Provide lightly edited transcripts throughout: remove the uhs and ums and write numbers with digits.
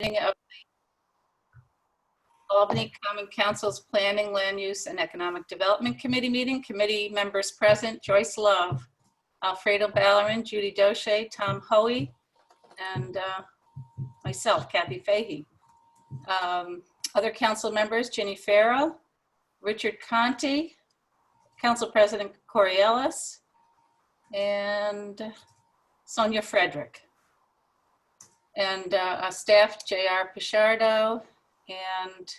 Of Albany Common Council's Planning, Land Use, and Economic Development Committee meeting. Committee members present: Joyce Love, Alfredo Ballerin, Judy Doche, Tom Hoey, and myself, Kathy Fahey. Other council members: Ginny Farrow, Richard Conti, Council President Corey Ellis, and Sonia Frederick. And staff, J.R. Pichardo, and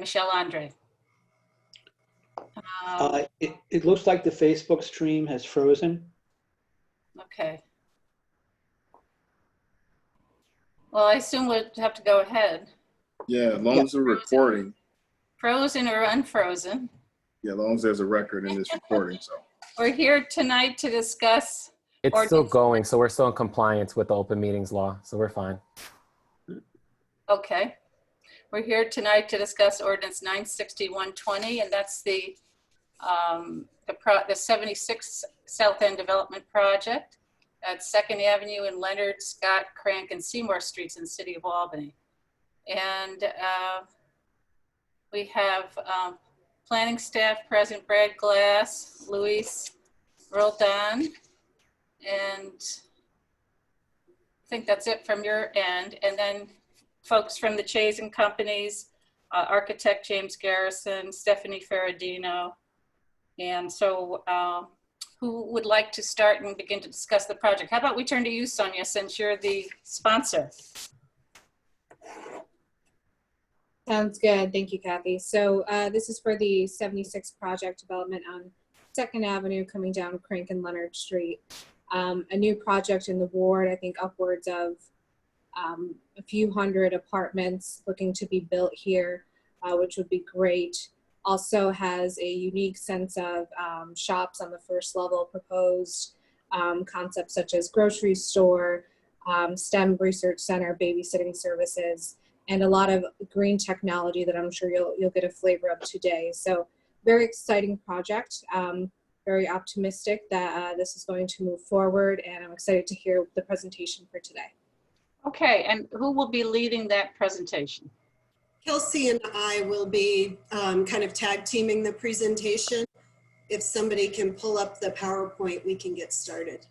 Michelle Andre. It looks like the Facebook stream has frozen. Okay. Well, I assume we'll have to go ahead. Yeah, as long as we're recording. Frozen or unfrozen. Yeah, as long as there's a record in this recording. So we're here tonight to discuss. It's still going, so we're still in compliance with the open meetings law, so we're fine. Okay. We're here tonight to discuss Ordinance 96120, and that's the 76 South End Development Project at 2nd Avenue in Leonard, Scott, Krank, and Seymour Streets in the city of Albany. And we have planning staff present: Brad Glass, Luis Roldan, and I think that's it from your end. And then folks from the Chazen Companies, architect James Garrison, Stephanie Ferradino. And so who would like to start and begin to discuss the project? How about we turn to you, Sonia, since you're the sponsor. Sounds good. Thank you, Kathy. So this is for the 76 project development on 2nd Avenue coming down Krank and Leonard Street. A new project in the ward, I think upwards of a few hundred apartments looking to be built here, which would be great. Also has a unique sense of shops on the first level proposed, concepts such as grocery store, STEM research center, babysitting services, and a lot of green technology that I'm sure you'll get a flavor of today. So very exciting project. Very optimistic that this is going to move forward, and I'm excited to hear the presentation for today. Okay, and who will be leading that presentation? Kelsey and I will be kind of tag teaming the presentation. If somebody can pull up the PowerPoint, we can get started.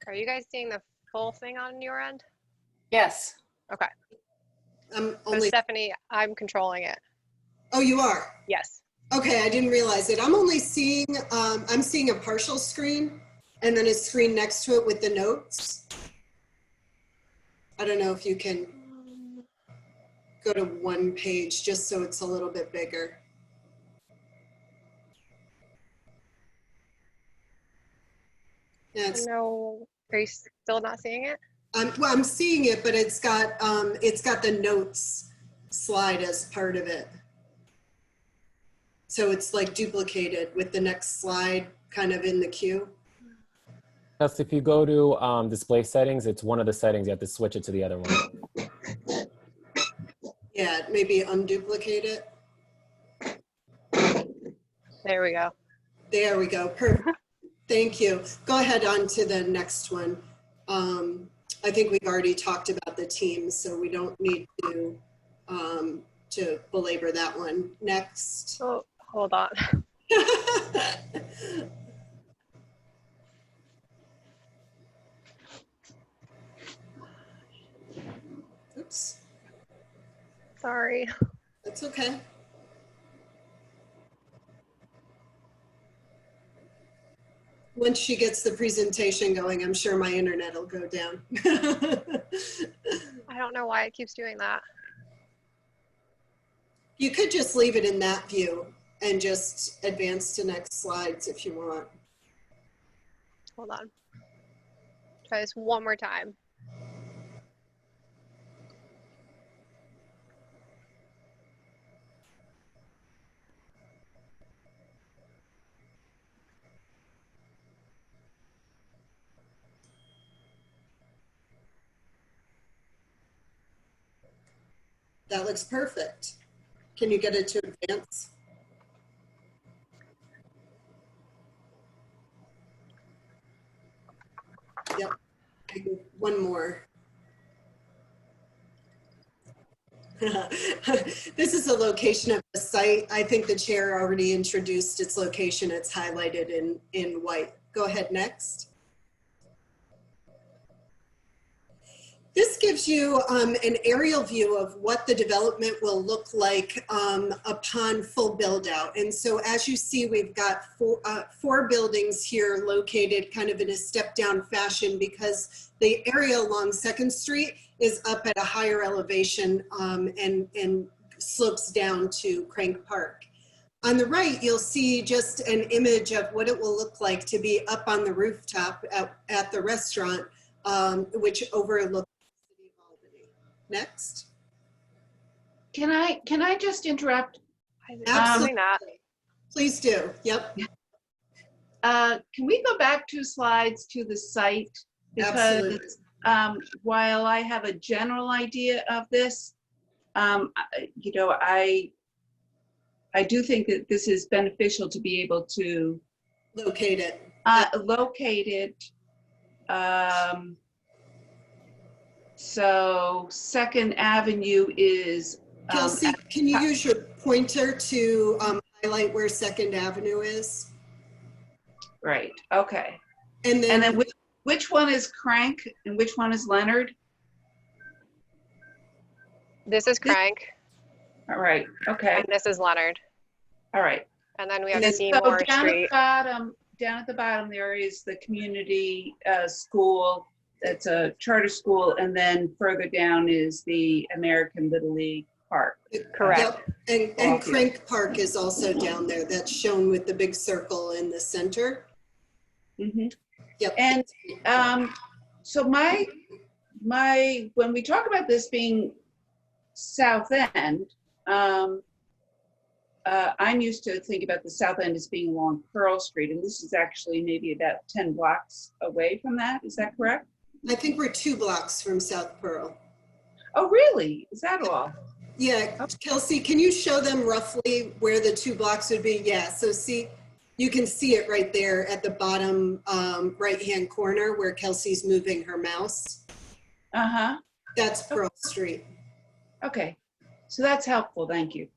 Are you guys seeing the full thing on your end? Yes. Okay. So Stephanie, I'm controlling it. Oh, you are? Yes. Okay, I didn't realize it. I'm only seeing, I'm seeing a partial screen and then a screen next to it with the notes. I don't know if you can go to one page just so it's a little bit bigger. No, are you still not seeing it? Well, I'm seeing it, but it's got the notes slide as part of it. So it's like duplicated with the next slide kind of in the queue. Yes, if you go to display settings, it's one of the settings. You have to switch it to the other one. Yeah, maybe unduplicate it. There we go. There we go. Perfect. Thank you. Go ahead on to the next one. I think we've already talked about the teams, so we don't need to belabor that one. Next. Oh, hold on. Oops. Sorry. That's okay. Once she gets the presentation going, I'm sure my internet will go down. I don't know why it keeps doing that. You could just leave it in that view and just advance to next slides if you want. Hold on. Try this one more time. That looks perfect. Can you get it to advance? Yep. And one more. This is a location of the site. I think the chair already introduced its location. It's highlighted in white. Go ahead, next. This gives you an aerial view of what the development will look like upon full build out. And so as you see, we've got four buildings here located kind of in a step down fashion because the area along 2nd Street is up at a higher elevation and slopes down to Krank Park. On the right, you'll see just an image of what it will look like to be up on the rooftop at the restaurant, which overlooks the city of Albany. Next. Can I just interrupt? Absolutely not. Please do. Yep. Can we go back 2 slides to the site? Because Absolutely. while I have a general idea of this, you know, I do think that this is beneficial to be able to Locate it. locate it. So 2nd Avenue is Kelsey, can you use your pointer to highlight where 2nd Avenue is? right. Okay. And And then then which one is Krank and which one is Leonard? This is Krank, All right. Okay. and this is Leonard. All right. And then we And have then- Seymour So Street. down at the bottom there is the community school. That's a charter school, and then further down is the American Little League Park. Correct. Yep. And Okay. Krank Park is also down there. That's shown with the big circle in the center. Mm-hmm. Yep. And so when we talk about this being South End, I'm used to think about the South End as being along Pearl Street, and this is actually maybe about 10 blocks away from that. Is that correct? I think we're 2 blocks from South Pearl. Oh, really? Is that all? Yeah, Kelsey, can you show them roughly where the 2 blocks would be? Yeah, so see, you can see it right there at the bottom right-hand corner where Kelsey's moving her mouse. Uh-huh. That's Pearl Street. Okay. So that's helpful. Thank you.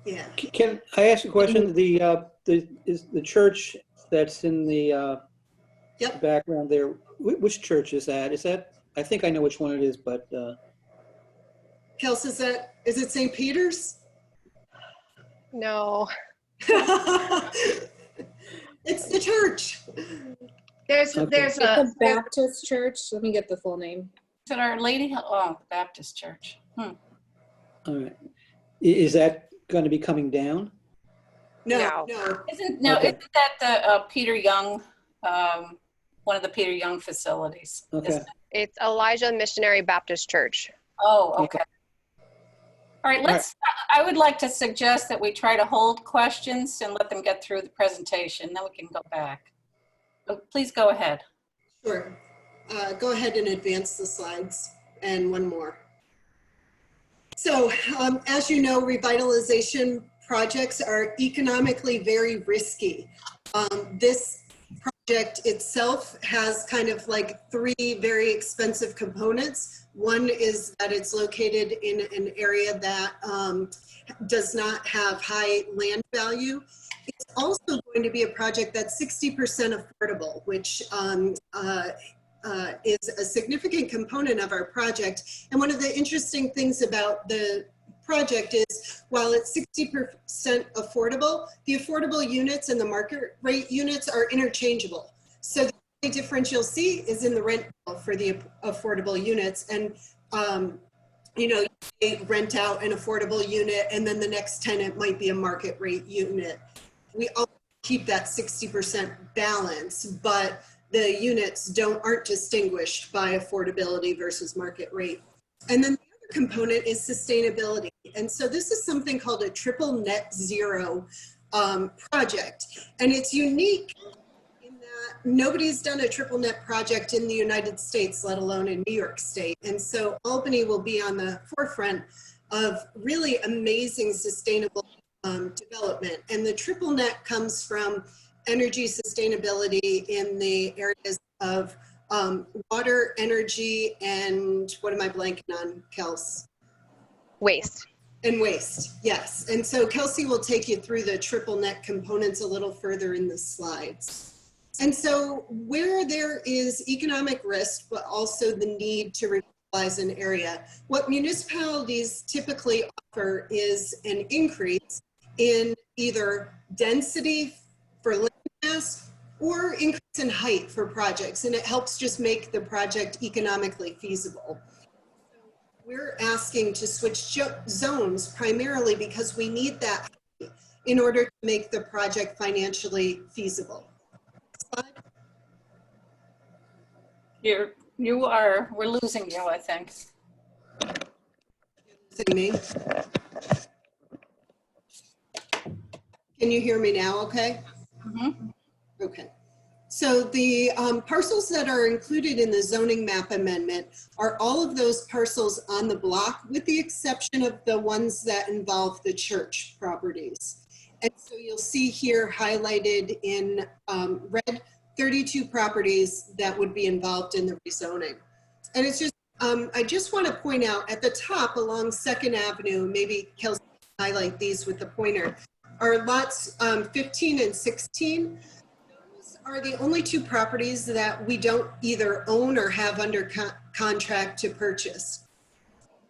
Yeah. Can I ask a question? Is the church that's in the Yep. background there, which church is that? Is that, I think I know which one it is, but Kelsey, is it St. Peter's? No. It's the church. There's Okay. there's It's a a Baptist church. Let me get the full name. Is it Our Lady, Baptist Church? all right. Is that going to be coming down? No. Isn't Okay. isn't that the Peter Young, one of the Peter Young facilities? Okay. Isn't it? It's Elijah Missionary Baptist Church. Oh, okay. All right, I would like to suggest that we try to hold questions and let them get through the presentation, then we can go back. Please go ahead. Sure. Go ahead and advance the slides and one more. So as you know, revitalization projects are economically very risky. This project itself has kind of like 3 very expensive components. One is that it's located in an area that does not have high land value. It's also going to be a project that's 60% affordable, which is a significant component of our project. And one of the interesting things about the project is while it's 60% affordable, the affordable units and the market rate units are interchangeable. So the only difference you'll see is in the rent bill for the affordable units. And you know, they rent out an affordable unit and then the next tenant might be a market rate unit. We all keep that 60% balance, but the units aren't distinguished by affordability versus market rate. And then the other component is sustainability. And so this is something called a triple net zero project. And it's unique in that nobody's done a triple net project in the United States, let alone in New York State. And so Albany will be on the forefront of really amazing sustainable development. And the triple net comes from energy sustainability in the areas of water, energy, and what am I blanking on, Kels? Waste. And waste, yes. And so Kelsey will take you through the triple net components a little further in the slides. And so where there is economic risk, but also the need to revitalize an area, what municipalities typically offer is an increase in either density for land mass or increase in height for projects. And it helps just make the project economically feasible. We're asking to switch zones primarily because we need that in order to make the project financially feasible. Slide. We're losing you, I think. Losing me. Can you hear me now okay? Mm-hmm. Okay. So the parcels that are included in the zoning map amendment are all of those parcels on the block, with the exception of the ones that involve the church properties. And so you'll see here highlighted in red, 32 properties that would be involved in the rezoning. And it's just, I just want to point out at the top along 2nd Avenue, maybe Kelsey can highlight these with the pointer, are lots 15 and 16. Are the only 2 properties that we don't either own or have under contract to purchase.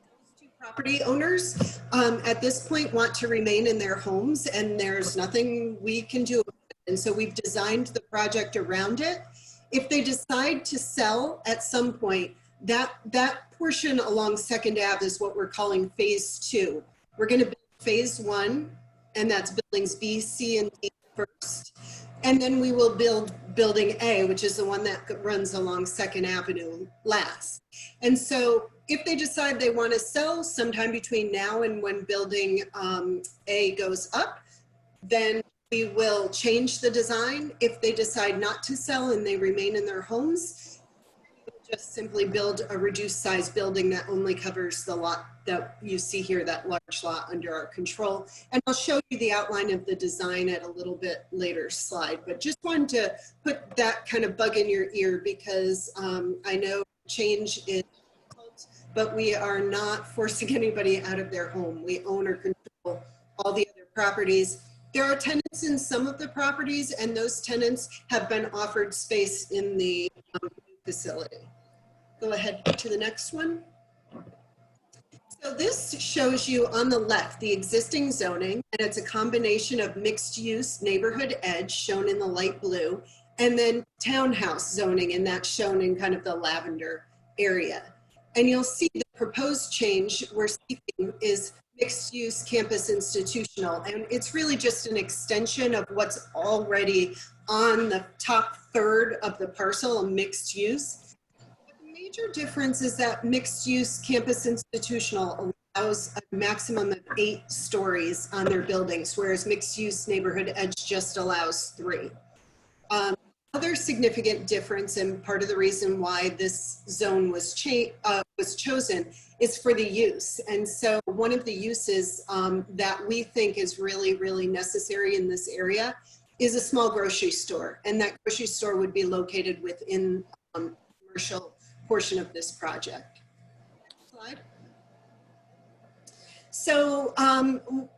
Those 2 property owners at this point want to remain in their homes, and there's nothing we can do about it. And so we've designed the project around it. If they decide to sell at some point, that portion along 2nd Ave is what we're calling phase 2. We're going to build phase 1, and that's buildings B, C, and D first. And then we will build building A, which is the one that runs along 2nd Avenue last. And so if they decide they want to sell sometime between now and when building A goes up, then we will change the design. If they decide not to sell and they remain in their homes, we'll just simply build a reduced size building that only covers the lot that you see here, that large lot under our control. And I'll show you the outline of the design at a little bit later slide, but just wanted to put that kind of bug in your ear because I know change is difficult, but we are not forcing anybody out of their home. We own or control all the other properties. There are tenants in some of the properties, and those tenants have been offered space in the facility. Go ahead to the next one. So this shows you on the left the existing zoning, and it's a combination of mixed use neighborhood edge shown in the light blue, and then townhouse zoning, and that's shown in kind of the lavender area. And you'll see the proposed change we're seeking is mixed use campus institutional, and it's really just an extension of what's already on the top third of the parcel, a mixed use. Major difference is that mixed use campus institutional allows a maximum of 8 stories on their buildings, whereas mixed use neighborhood edge just allows 3. Other significant difference, and part of the reason why this zone was chosen, is for the use. And so one of the uses that we think is really, really necessary in this area is a small grocery store. And that grocery store would be located within commercial portion of this project. Slide. So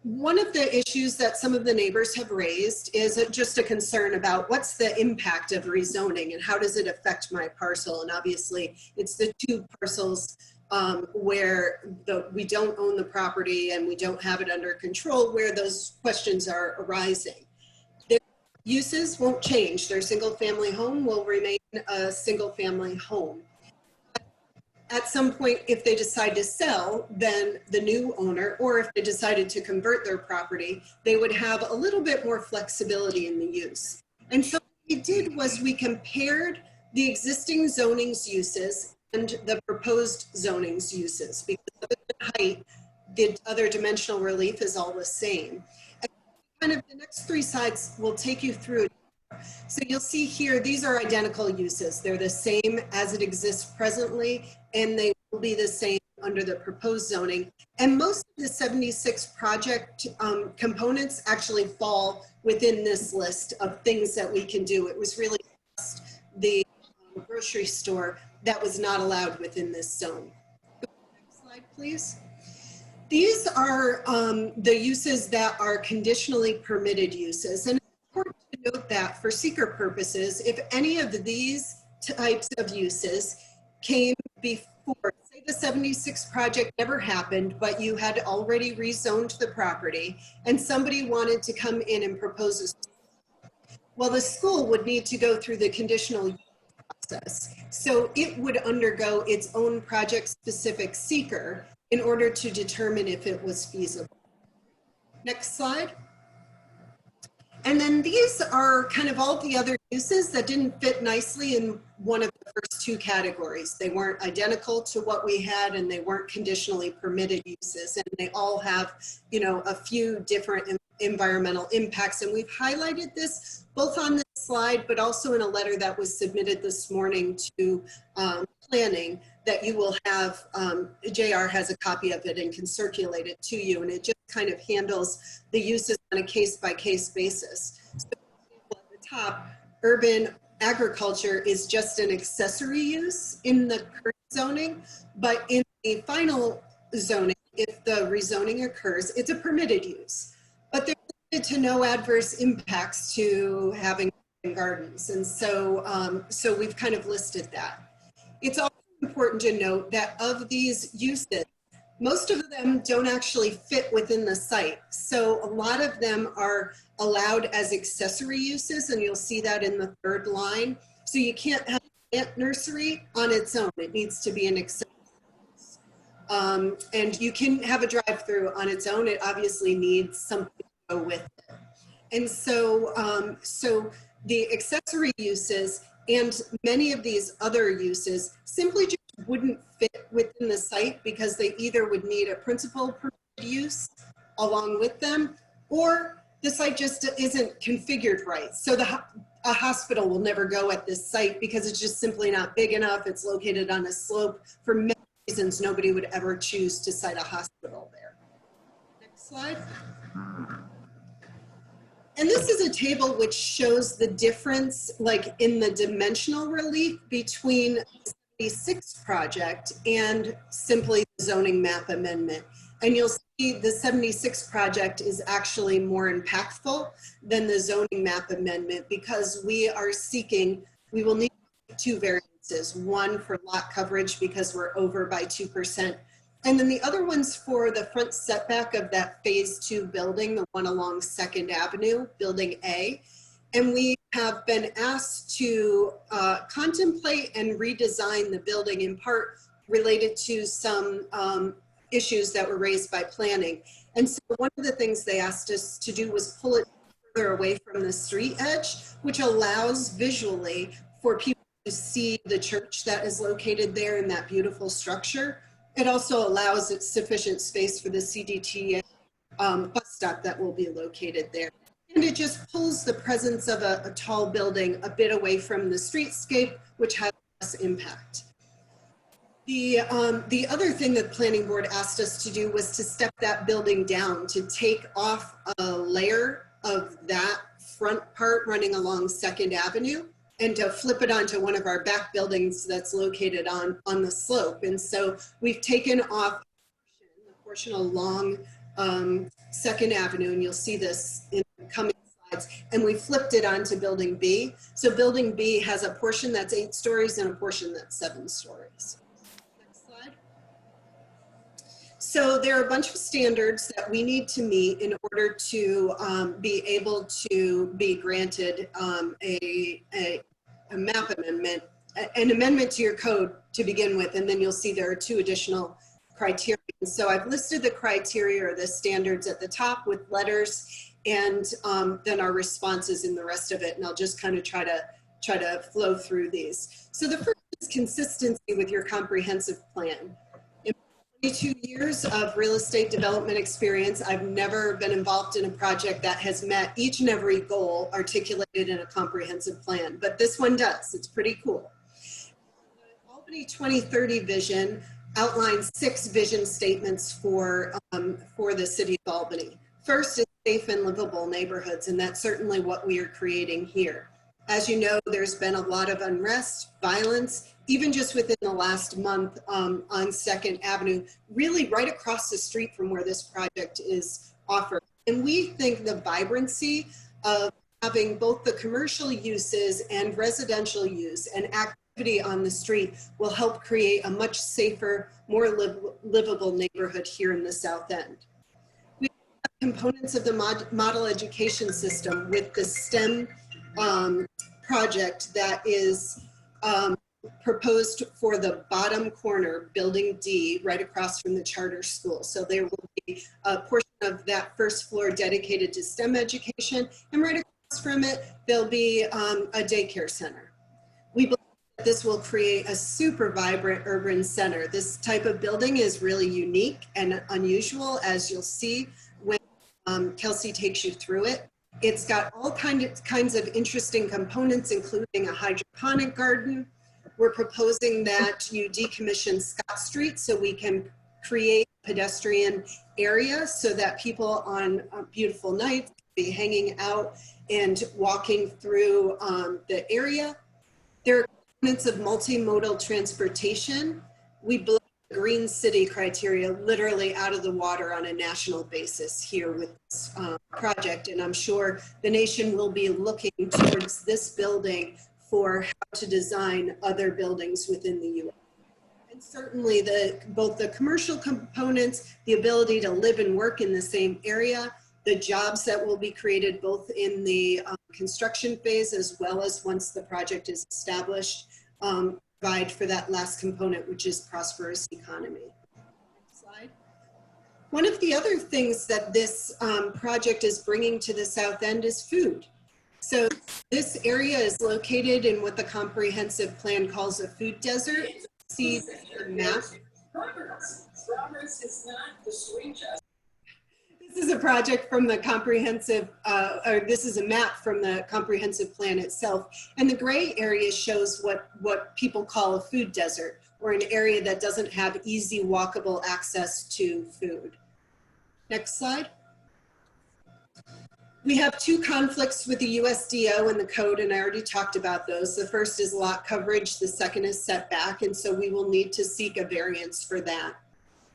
one of the issues that some of the neighbors have raised is just a concern about what's the impact of rezoning and how does it affect my parcel? And obviously it's the 2 parcels where we don't own the property and we don't have it under control where those questions are arising. Their uses won't change. Their single family home will remain a single family home. At some point, if they decide to sell, then the new owner, or if they decided to convert their property, they would have a little bit more flexibility in the use. And so what we did was we compared the existing zoning's uses and the proposed zoning's uses, because other than height, the other dimensional relief is all the same. And kind of the next 3 slides will take you through. So you'll see here, these are identical uses. They're the same as it exists presently, and they will be the same under the proposed zoning. And most of the 76 project components actually fall within this list of things that we can do. It was really just the grocery store that was not allowed within this zone. Next slide, please. These are the uses that are conditionally permitted uses. And it's important to note that for seeker purposes, if any of these types of uses came before, say the 76 project never happened, but you had already rezoned the property and somebody wanted to come in and propose a school, well, the school would need to go through the conditional use process. So it would undergo its own project-specific seeker in order to determine if it was feasible. Next slide. And then these are kind of all the other uses that didn't fit nicely in one of the first two categories. They weren't identical to what we had and they weren't conditionally permitted uses. And they all have, you know, a few different environmental impacts. And we've highlighted this both on this slide, but also in a letter that was submitted this morning to planning that you will have, JR has a copy of it and can circulate it to you. And it just kind of handles the uses on a case-by-case basis. So at the top, urban agriculture is just an accessory use in the current zoning, but in the final zoning, if the rezoning occurs, it's a permitted use. But there's limited to no adverse impacts to having gardens. And so, so we've kind of listed that. It's also important to note that of these uses, most of them don't actually fit within the site. So a lot of them are allowed as accessory uses, and you'll see that in the third line. So you can't have a plant nursery on its own. It needs to be an accessory use. And you can have a drive-through on its own. It obviously needs something to go with it. And so, so the accessory uses and many of these other uses simply just wouldn't fit within the site because they either would need a principal permitted use along with them, or the site just isn't configured right. So a hospital will never go at this site because it's just simply not big enough. It's located on a slope. For many reasons, nobody would ever choose to site a hospital there. Next slide. And this is a table which shows the difference, like in the dimensional relief between the 76 project and simply the zoning map amendment. And you'll see the 76 project is actually more impactful than the zoning map amendment because we are seeking, we will need two variances, one for lot coverage because we're over by 2%. And then the other one's for the front setback of that phase 2 building, the one along 2nd Avenue, building A. And we have been asked to contemplate and redesign the building in part related to some issues that were raised by planning. And so one of the things they asked us to do was pull it further away from the street edge, which allows visually for people to see the church that is located there in that beautiful structure. It also allows it sufficient space for the CDT bus stop that will be located there. And it just pulls the presence of a tall building a bit away from the streetscape, which has less impact. The other thing that the planning board asked us to do was to step that building down, to take off a layer of that front part running along 2nd Avenue and to flip it onto one of our back buildings that's located on the slope. And so we've taken off the portion along 2nd Avenue, and you'll see this in coming slides, and we flipped it onto building B. So building B has a portion that's 8 stories and a portion that's 7 stories. Next slide. So there are a bunch of standards that we need to meet in order to be able to be granted a map amendment, an amendment to your code to begin with, and then you'll see there are 2 additional criteria. So I've listed the criteria or the standards at the top with letters, and then our responses in the rest of it, and I'll just kind of try to flow through these. So the first is consistency with your comprehensive plan. 22 years of real estate development experience, I've never been involved in a project that has met each and every goal articulated in a comprehensive plan, but this one does. It's pretty cool. The Albany 2030 vision outlines 6 vision statements for the city of Albany. First is safe and livable neighborhoods, and that's certainly what we are creating here. As you know, there's been a lot of unrest, violence, even just within the last month on 2nd Avenue, really right across the street from where this project is offered. And we think the vibrancy of having both the commercial uses and residential use and activity on the street will help create a much safer, more livable neighborhood here in the South End. We have components of the model education system with the STEM project that is proposed for the bottom corner, building D, right across from the charter school. So there will be a portion of that first floor dedicated to STEM education, and right across from it, there'll be a daycare center. We believe that this will create a super vibrant urban center. This type of building is really unique and unusual, as you'll see when Kelsey takes you through it. It's got all kinds of interesting components, including a hydroponic garden. We're proposing that you decommission Scott Street so we can create a pedestrian area so that people on beautiful nights be hanging out and walking through the area. There are components of multimodal transportation. We blow the green city criteria literally out of the water on a national basis here with this project. And I'm sure the nation will be looking towards this building for how to design other buildings within the U.S. And certainly both the commercial components, the ability to live and work in the same area, the jobs that will be created both in the construction phase as well as once the project is established, provide for that last component, which is prosperous economy. Next slide. One of the other things that this project is bringing to the South End is food. So this area is located in what the comprehensive plan calls a food desert. See the map. This is a project from the comprehensive, or this is a map from the comprehensive plan itself. And the gray area shows what people call a food desert, or an area that doesn't have easy walkable access to food. Next slide. We have 2 conflicts with the USDO and the code, and I already talked about those. The first is lot coverage, the second is setback, and so we will need to seek a variance for that.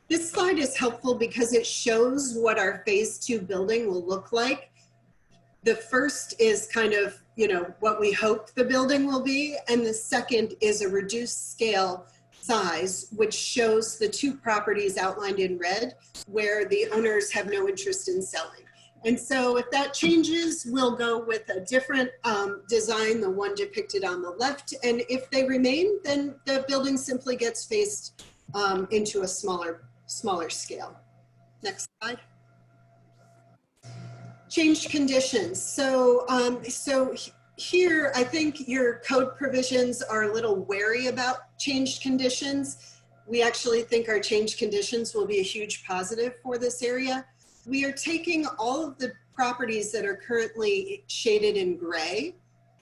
This slide is helpful because it shows what our phase 2 building will look like. The first is kind of, you know, what we hope the building will be, and the second is a reduced scale size, which shows the 2 properties outlined in red where the owners have no interest in selling. And so if that changes, we'll go with a different design, the one depicted on the left. And if they remain, then the building simply gets phased into a smaller scale. Next slide. Changed conditions. So, here, I think your code provisions are a little wary about changed conditions. We actually think our changed conditions will be a huge positive for this area. We are taking all of the properties that are currently shaded in gray.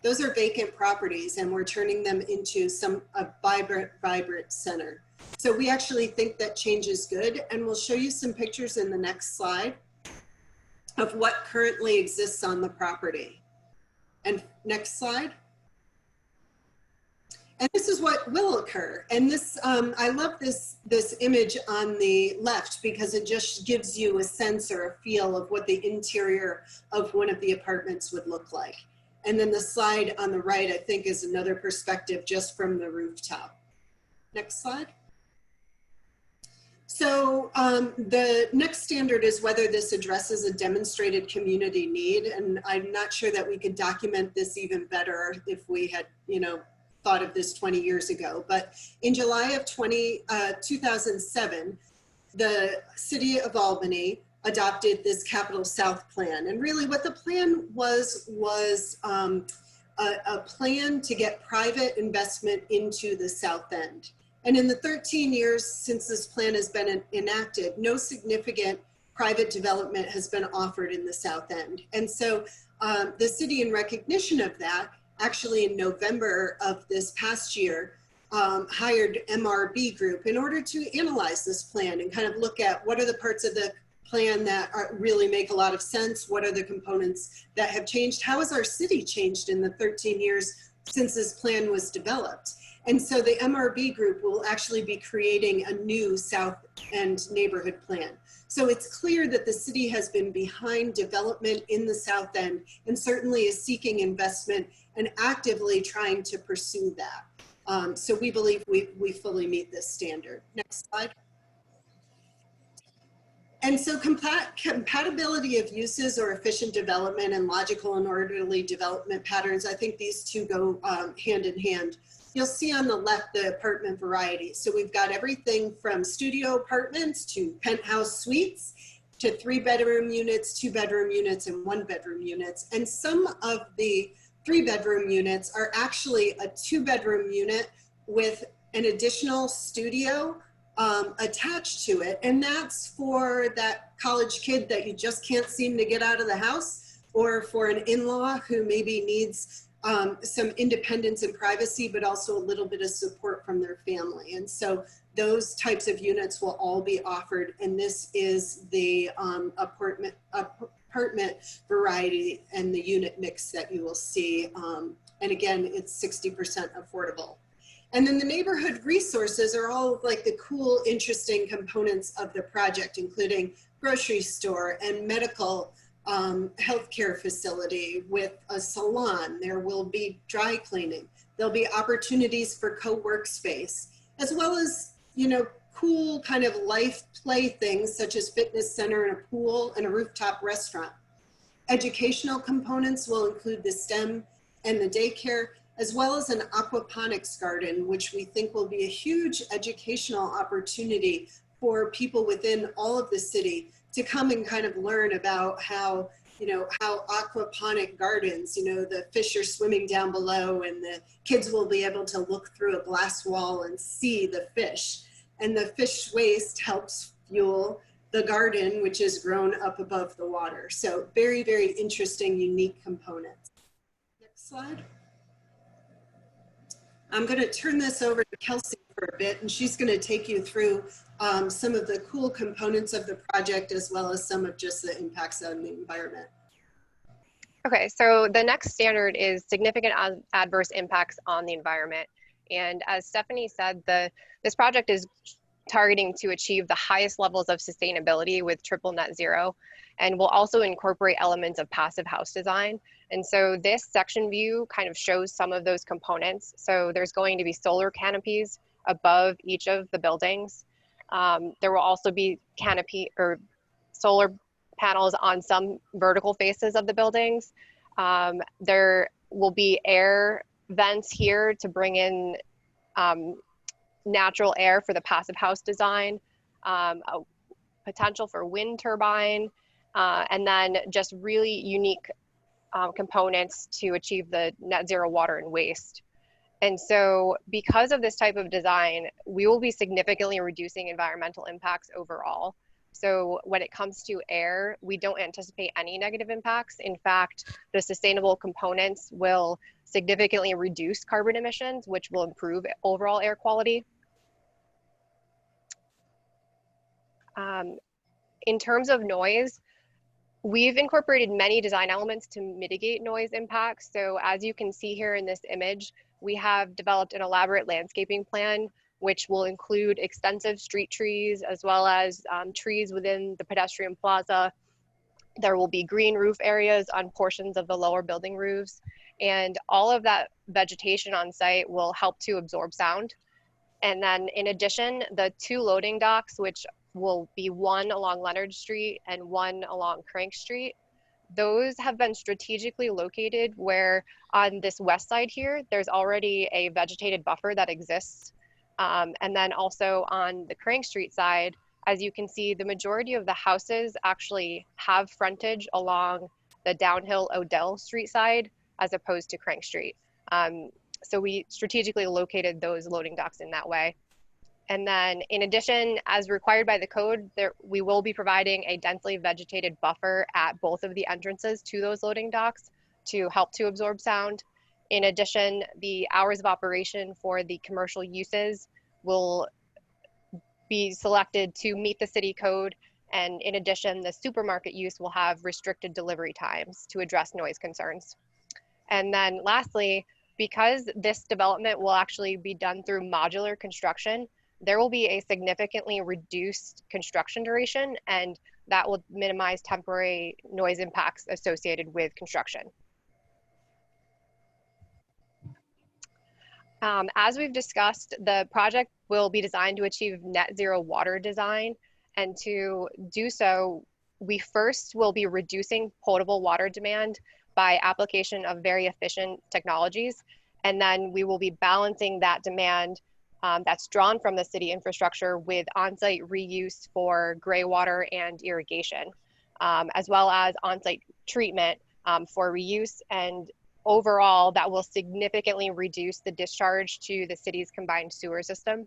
Those are vacant properties, and we're turning them into a vibrant center. So we actually think that change is good, and we'll show you some pictures in the next slide of what currently exists on the property. And next slide. And this is what will occur. And this, I love this image on the left because it just gives you a sense or a feel of what the interior of one of the apartments would look like. And then the slide on the right, I think, is another perspective just from the rooftop. Next slide. So the next standard is whether this addresses a demonstrated community need. And I'm not sure that we could document this even better if we had, you know, thought of this 20 years ago. But in July of 2007, the city of Albany adopted this Capital South plan. And really what the plan was a plan to get private investment into the South End. And in the 13 years since this plan has been enacted, no significant private development has been offered in the South End. And so the city, in recognition of that, actually in November of this past year, hired MRB group in order to analyze this plan and kind of look at what are the parts of the plan that really make a lot of sense, what are the components that have changed, how has our city changed in the 13 years since this plan was developed. And so the MRB group will actually be creating a new South End neighborhood plan. So it's clear that the city has been behind development in the South End and certainly is seeking investment and actively trying to pursue that. So we believe we fully meet this standard. Next slide. And so compatibility of uses or efficient development and logical and orderly development patterns, I think these two go hand in hand. You'll see on the left the apartment variety. So we've got everything from studio apartments to penthouse suites to 3-bedroom units, 2-bedroom units, and 1-bedroom units. And some of the 3-bedroom units are actually a 2-bedroom unit with an additional studio attached to it. And that's for that college kid that you just can't seem to get out of the house, or for an in-law who maybe needs some independence and privacy, but also a little bit of support from their family. And so those types of units will all be offered. And this is the apartment variety and the unit mix that you will see. And again, it's 60% affordable. And then the neighborhood resources are all of like the cool, interesting components of the project, including grocery store and medical healthcare facility with a salon. There will be dry cleaning. There'll be opportunities for co-work space, as well as, you know, cool kind of life play things such as fitness center and a pool and a rooftop restaurant. Educational components will include the STEM and the daycare, as well as an aquaponics garden, which we think will be a huge educational opportunity for people within all of the city to come and kind of learn about how, you know, how aquaponic gardens, you know, the fish are swimming down below and the kids will be able to look through a glass wall and see the fish. And the fish waste helps fuel the garden, which is grown up above the water. So very, very interesting, unique components. Next slide. I'm going to turn this over to Kelsey for a bit, and she's going to take you through some of the cool components of the project, as well as some of just the impacts on the environment. Okay, so the next standard is significant adverse impacts on the environment. And as Stephanie said, this project is targeting to achieve the highest levels of sustainability with triple net zero, and will also incorporate elements of passive house design. And so this section view kind of shows some of those components. So there's going to be solar canopies above each of the buildings. There will also be canopy or solar panels on some vertical faces of the buildings. There will be air vents here to bring in natural air for the passive house design, a potential for wind turbine, and then just really unique components to achieve the net zero water and waste. And so because of this type of design, we will be significantly reducing environmental impacts overall. So when it comes to air, we don't anticipate any negative impacts. In fact, the sustainable components will significantly reduce carbon emissions, which will improve overall air quality. In terms of noise, we've incorporated many design elements to mitigate noise impacts. So as you can see here in this image, we have developed an elaborate landscaping plan, which will include extensive street trees, as well as trees within the pedestrian plaza. There will be green roof areas on portions of the lower building roofs. And all of that vegetation on site will help to absorb sound. And then in addition, the 2 loading docks, which will be one along Leonard Street and one along Krank Street. Those have been strategically located where on this west side here, there's already a vegetated buffer that exists. And then also on the Krank Street side, as you can see, the majority of the houses actually have frontage along the downhill Odell Street side, as opposed to Krank Street. So we strategically located those loading docks in that way. And then in addition, as required by the code, we will be providing a densely vegetated buffer at both of the entrances to those loading docks to help to absorb sound. In addition, the hours of operation for the commercial uses will be selected to meet the city code. And in addition, the supermarket use will have restricted delivery times to address noise concerns. And then lastly, because this development will actually be done through modular construction, there will be a significantly reduced construction duration, and that will minimize temporary noise impacts associated with construction. As we've discussed, the project will be designed to achieve net zero water design, and to do so, we first will be reducing potable water demand by application of very efficient technologies, and then we will be balancing that demand that's drawn from the city infrastructure with on-site reuse for gray water and irrigation, as well as on-site treatment for reuse. And overall, that will significantly reduce the discharge to the city's combined sewer system.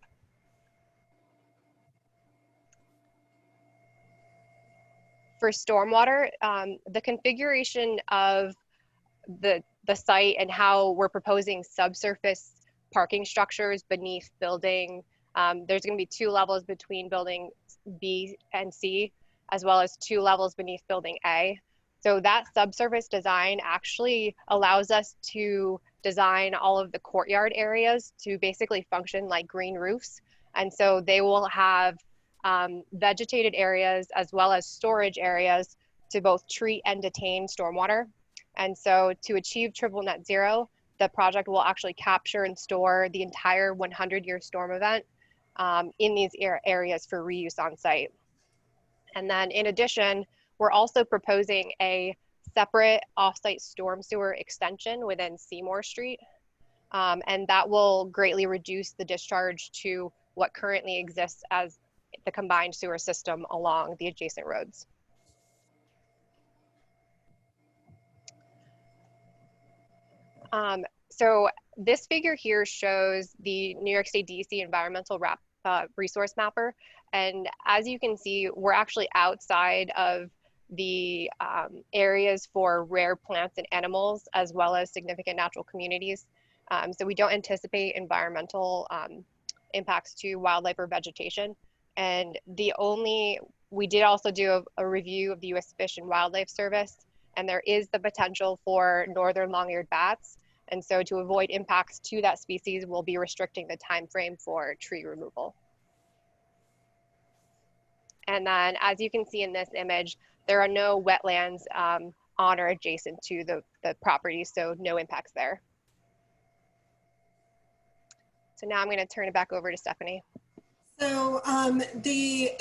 For stormwater, the configuration of the site and how we're proposing subsurface parking structures beneath building, there's going to be 2 levels between building B and C, as well as 2 levels beneath building A. So that subsurface design actually allows us to design all of the courtyard areas to basically function like green roofs. And so they will have vegetated areas as well as storage areas to both treat and detain stormwater. And so to achieve triple net zero, the project will actually capture and store the entire 100-year storm event in these areas for reuse on site. And then in addition, we're also proposing a separate offsite storm sewer extension within Seymour Street. And that will greatly reduce the discharge to what currently exists as the combined sewer system along the adjacent roads. So this figure here shows the New York State DEC environmental resource mapper. And as you can see, we're actually outside of the areas for rare plants and animals, as well as significant natural communities. So we don't anticipate environmental impacts to wildlife or vegetation. And we did also do a review of the U.S. Fish and Wildlife Service, and there is the potential for northern long-eared bats. And so to avoid impacts to that species, we'll be restricting the time frame for tree removal. And then as you can see in this image, there are no wetlands on or adjacent to the property, so no impacts there. So now I'm going to turn it back over to Stephanie. So the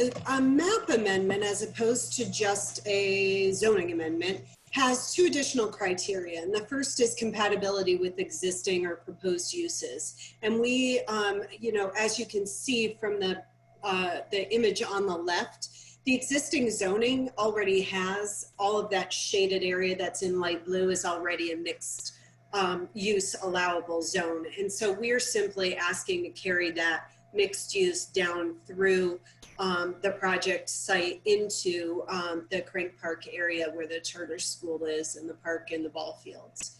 map amendment, as opposed to just a zoning amendment, has 2 additional criteria. And the first is compatibility with existing or proposed uses. And we, as you can see from the image on the left, the existing zoning already has all of that shaded area that's in light blue is already a mixed use allowable zone. And so we're simply asking to carry that mixed use down through the project site into the Krank Park area where the charter school is, and the park and the ball fields.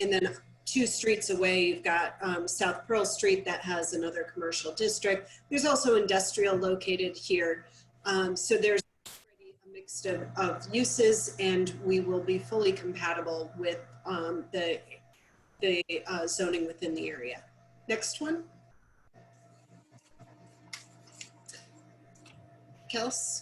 And then 2 streets away, you've got South Pearl Street that has another commercial district. There's also industrial located here. So there's already a mix of uses, and we will be fully compatible with the zoning within the area. Next one. Kels?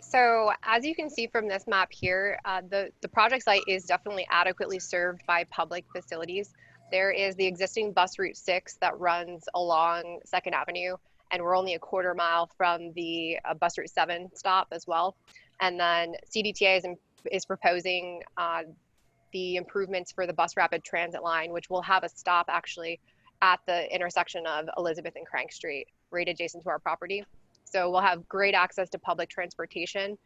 So as you can see from this map here, the project site is definitely adequately served by public facilities. There is the existing bus route 6 that runs along 2nd Avenue, and we're only a quarter mile from the bus route 7 stop as well. And then CDTA is proposing the improvements for the bus rapid transit line, which will have a stop actually at the intersection of Elizabeth and Krank Street, right adjacent to our property. So we'll have great access to public transportation.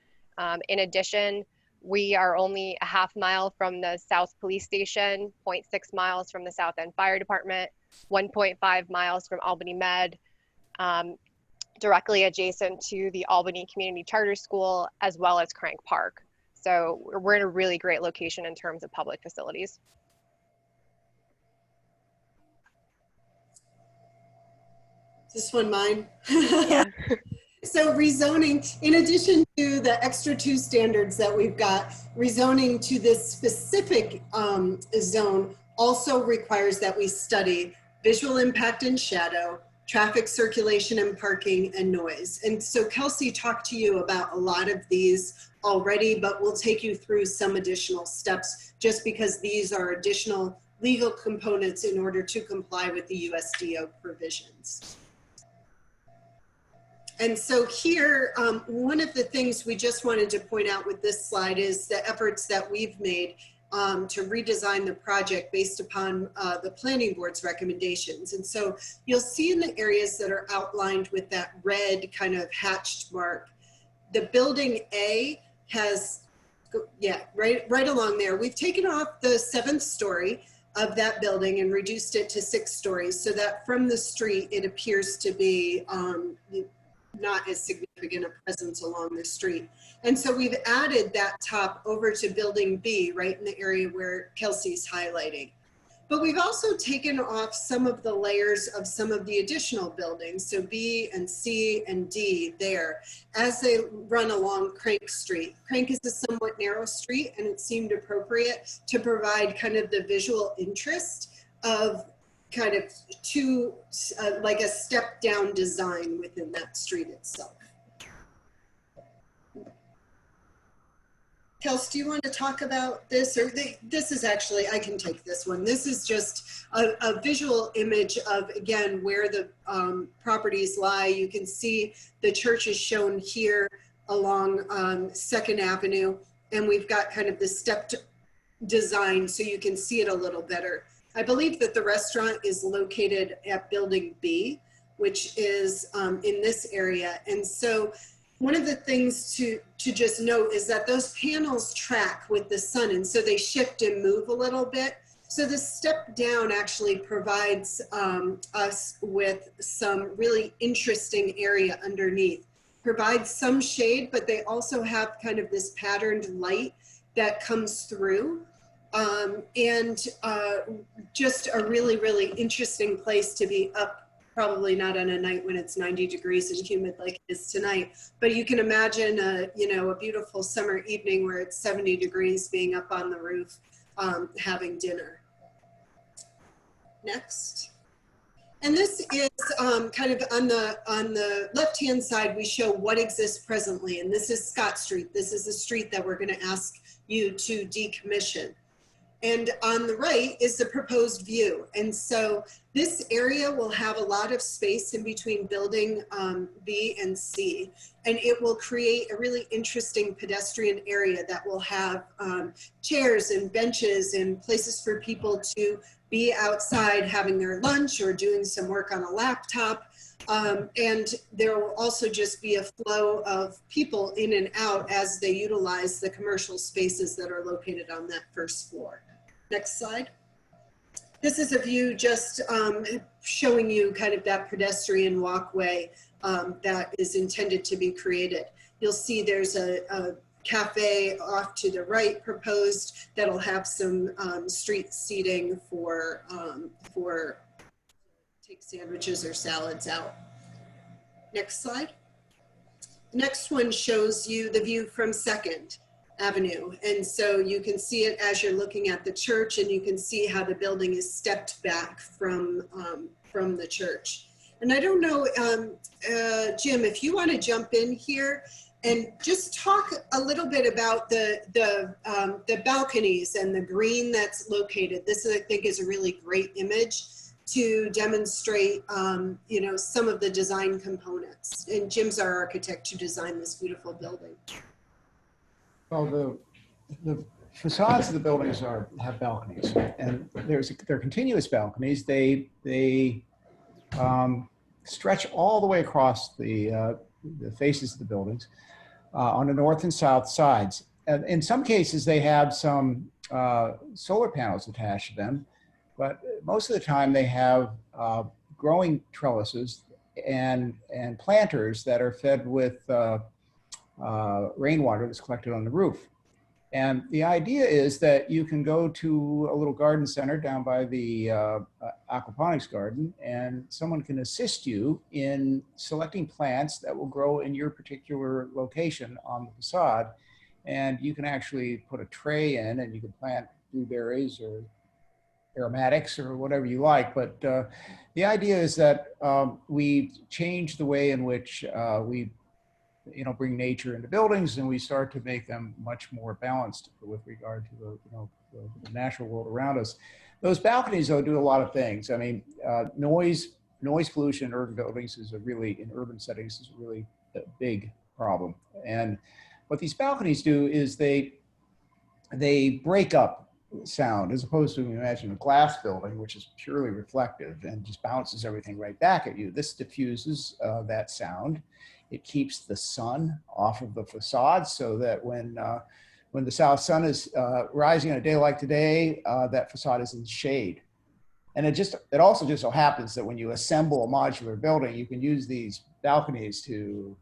In addition, we are only a half mile from the South Police Station, 0.6 miles from the South End Fire Department, 1.5 miles from Albany Med, directly adjacent to the Albany Community Charter School, as well as Krank Park. So we're in a really great location in terms of public facilities. Is this one mine? Yeah. So rezoning, in addition to the extra 2 standards that we've got, rezoning to this specific zone also requires that we study visual impact and shadow, traffic circulation and parking, and noise. And so Kelsey talked to you about a lot of these already, but we'll take you through some additional steps just because these are additional legal components in order to comply with the USDO provisions. And so here, one of the things we just wanted to point out with this slide is the efforts that we've made to redesign the project based upon the planning board's recommendations. And so you'll see in the areas that are outlined with that red kind of hatched mark, the building A has, yeah, right along there. We've taken off the 7th story of that building and reduced it to 6 stories so that from the street, it appears to be not as significant a presence along the street. And so we've added that top over to building B, right in the area where Kelsey's highlighting. But we've also taken off some of the layers of some of the additional buildings, so B and C and D there, as they run along Krank Street. Krank is a somewhat narrow street, and it seemed appropriate to provide kind of the visual interest of kind of like a step down design within that street itself. Kels, do you want to talk about this? Or this is actually, I can take this one. This is just a visual image of, again, where the properties lie. You can see the church is shown here along 2nd Avenue, and we've got kind of the stepped design so you can see it a little better. I believe that the restaurant is located at building B, which is in this area. And so one of the things to just note is that those panels track with the sun, and so they shift and move a little bit. So the step down actually provides us with some really interesting area underneath. Provides some shade, but they also have kind of this patterned light that comes through. Just a really, really interesting place to be up, probably not on a night when it's 90 degrees and humid like it is tonight, but you can imagine a beautiful summer evening where it's 70 degrees being up on the roof, having dinner. Next. And this is kind of on the left-hand side, we show what exists presently. And this is Scott Street. This is the street that we're gonna ask you to decommission. And on the right is the proposed view. And so this area will have a lot of space in between building B and C. And it will create a really interesting pedestrian area that will have chairs and benches and places for people to be outside having their lunch or doing some work on a laptop. And there will also just be a flow of people in and out as they utilize the commercial spaces that are located on that first floor. Next slide. This is a view just showing you kind of that pedestrian walkway that is intended to be created. You'll see there's a cafe off to the right proposed that'll have some street seating for take sandwiches or salads out. Next slide. Next one shows you the view from 2nd Avenue. And so you can see it as you're looking at the church, and you can see how the building is stepped back from the church. And I don't know, Jim, if you want to jump in here and just talk a little bit about the balconies and the green that's located. This, I think, is a really great image to demonstrate, some of the design components. And Jim's our architect who designed this beautiful building. Well, the facades of the buildings have balconies, and they're continuous balconies. They stretch all the way across the faces of the buildings on the north and south sides. And in some cases, they have some solar panels attached to them, but most of the time they have growing trellises and planters that are fed with rainwater that's collected on the roof. And the idea is that you can go to a little garden center down by the aquaponics garden, and someone can assist you in selecting plants that will grow in your particular location on the facade. And you can actually put a tray in, and you can plant blueberries or aromatics or whatever you like. But the idea is that we change the way in which we bring nature into buildings, and we start to make them much more balanced with regard to the natural world around us. Those balconies, though, do a lot of things. I mean, noise pollution in urban buildings in urban settings is a really big problem. And what these balconies do is they break up sound, as opposed to, imagine a glass building, which is purely reflective and just bounces everything right back at you. This diffuses that sound. It keeps the sun off of the facade, so that when the south sun is rising on a day like today, that facade is in shade. And it also just so happens that when you assemble a modular building, you can use these balconies to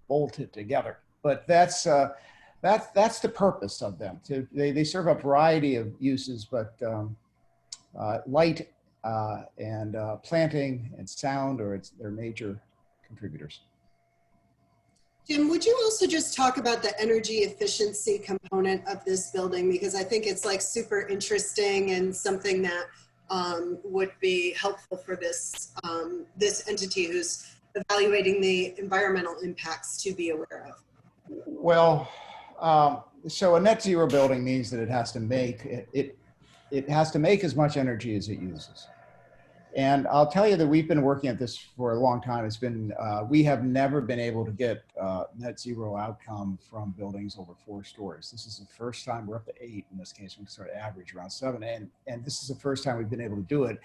bolt it together. But that's the purpose of them. They serve a variety of uses, but light and planting and sound are their major contributors. Jim, would you also just talk about the energy efficiency component of this building? Because I think it's like super interesting and something that would be helpful for this, this entity who's evaluating the environmental impacts to be aware of. Well, so a net zero building means that it has to make it has to make as much energy as it uses. And I'll tell you that we've been working at this for a long time. It's been, we have never been able to get net zero outcome from buildings over 4 stories. This is the first time. We're up to 8 in this case. We sort of average around 7. And this is the first time we've been able to do it.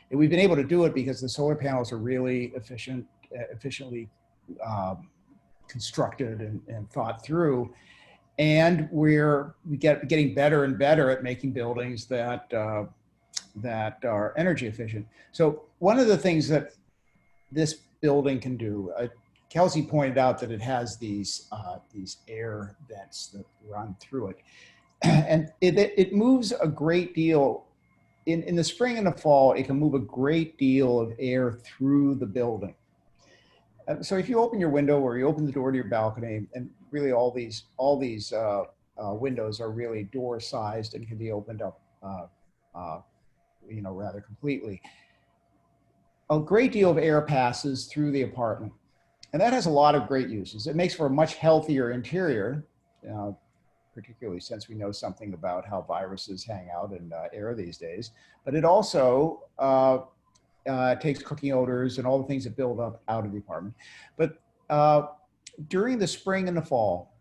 And we've been able to do it because the solar panels are really efficiently constructed and thought through. And we're getting better and better at making buildings that are energy efficient. So one of the things that this building can do, Kelsey pointed out that it has these air vents that run through it. And it moves a great deal. In the spring and the fall, it can move a great deal of air through the building. So if you open your window or you open the door to your balcony, and really all these windows are really door sized and can be opened up rather completely. A great deal of air passes through the apartment, and that has a lot of great uses. It makes for a much healthier interior, particularly since we know something about how viruses hang out in air these days. But it also takes cooking odors and all the things that build up out of the apartment. But during the spring and the fall,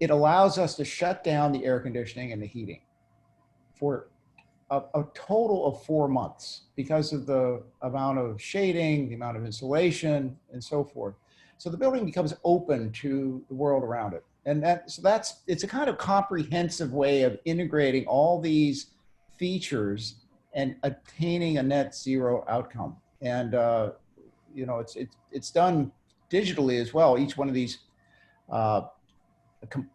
it allows us to shut down the air conditioning and the heating for a total of 4 months because of the amount of shading, the amount of insulation, and so forth. So the building becomes open to the world around it. And it's a kind of comprehensive way of integrating all these features and attaining a net zero outcome. And it's done digitally as well. Each one of these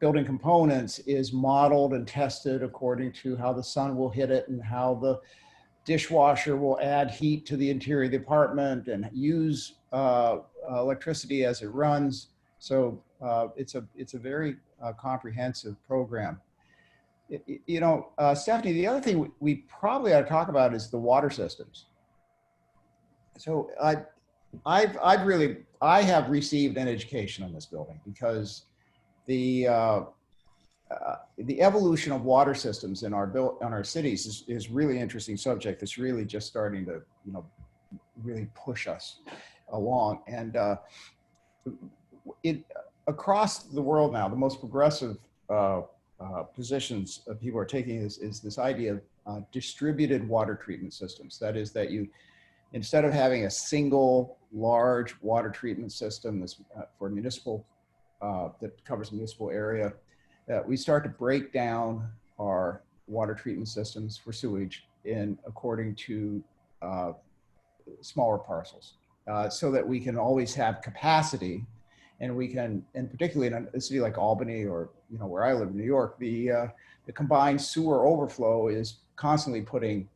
building components is modeled and tested according to how the sun will hit it and how the dishwasher will add heat to the interior of the apartment and use electricity as it runs. So it's a very comprehensive program. Stephanie, the other thing we probably ought to talk about is the water systems. So I have received an education on this building because the evolution of water systems in our cities is really interesting subject. It's really just starting to really push us along. And across the world now, the most progressive positions people are taking is this idea of distributed water treatment systems. That is that you, instead of having a single large water treatment system that's for municipal, that covers a municipal area, we start to break down our water treatment systems for sewage according to smaller parcels, so that we can always have capacity And we can, and particularly in a city like Albany or, you know, where I live in New York, the combined sewer overflow is constantly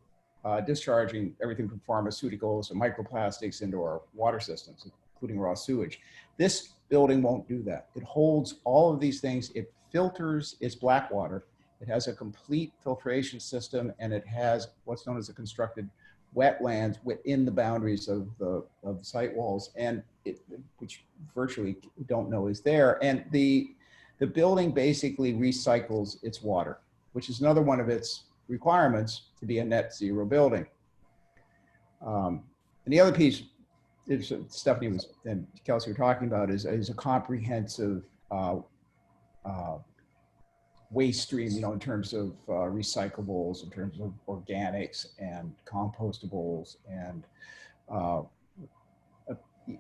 discharging everything from pharmaceuticals and microplastics into our water systems, including raw sewage. This building won't do that. It holds all of these things. It filters its black water. It has a complete filtration system, and it has what's known as a constructed wetlands within the boundaries of the site walls, and which virtually don't know is there. And the building basically recycles its water, which is another one of its requirements to be a net zero building. And the other piece is Stephanie and Kelsey were talking about is a comprehensive waste stream, you know, in terms of recyclables, in terms of organics and compostables, and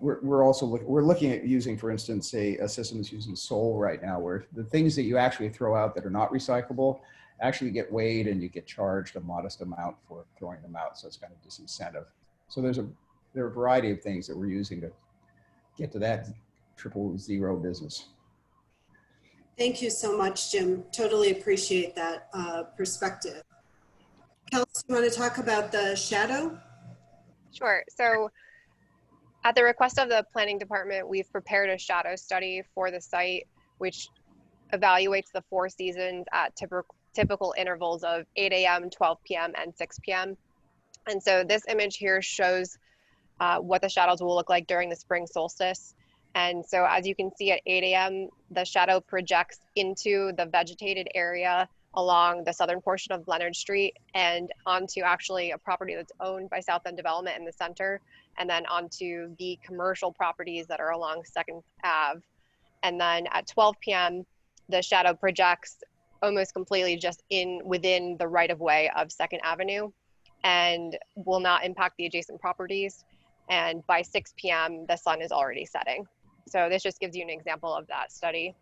we're also looking at using, for instance, a system that's using SOL right now, where the things that you actually throw out that are not recyclable actually get weighed and you get charged a modest amount for throwing them out. So it's kind of disincentive. So there are a variety of things that we're using to get to that 000 business. Thank you so much, Jim. Totally appreciate that perspective. Kelsey, you want to talk about the shadow? Sure. So at the request of the planning department, we've prepared a shadow study for the site, which evaluates the 4 seasons at typical intervals of 8 a.m., 12 p.m., and 6 p.m. And so this image here shows what the shadows will look like during the spring solstice. And so as you can see at 8 a.m., the shadow projects into the vegetated area along the southern portion of Leonard Street and onto actually a property that's owned by South End Development in the center, and then onto the commercial properties that are along 2nd Ave. And then at 12 p.m., the shadow projects almost completely just within the right-of-way of 2nd Avenue and will not impact the adjacent properties. And by 6 p.m., the sun is already setting. So this just gives you an example of that study.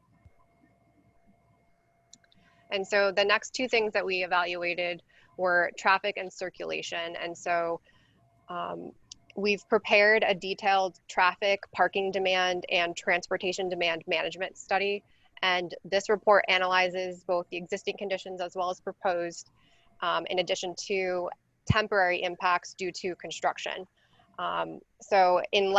And so the next 2 things that we evaluated were traffic and circulation. And so we've prepared a detailed traffic, parking demand, and transportation demand management study. And this report analyzes both the existing conditions as well as proposed, in addition to temporary impacts due to construction. So in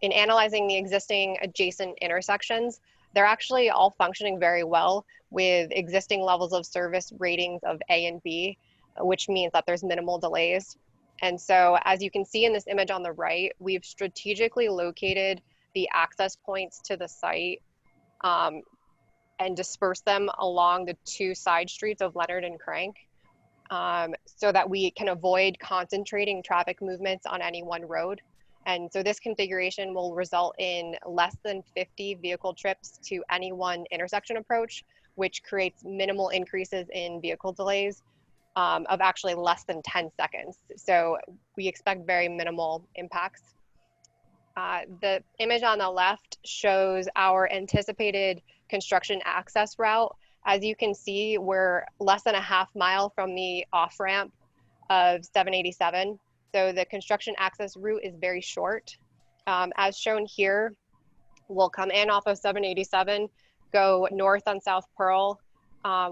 analyzing the existing adjacent intersections, they're actually all functioning very well with existing levels of service ratings of A and B, which means that there's minimal delays. And so as you can see in this image on the right, we've strategically located the access points to the site and dispersed them along the 2 side streets of Leonard and Krank, so that we can avoid concentrating traffic movements on any one road. And so this configuration will result in less than 50 vehicle trips to any one intersection approach, which creates minimal increases in vehicle delays of actually less than 10 seconds. So we expect very minimal impacts. The image on the left shows our anticipated construction access route. As you can see, we're less than a half mile from the off-ramp of 787. So the construction access route is very short. As shown here, we'll come in off of 787, go north on South Pearl,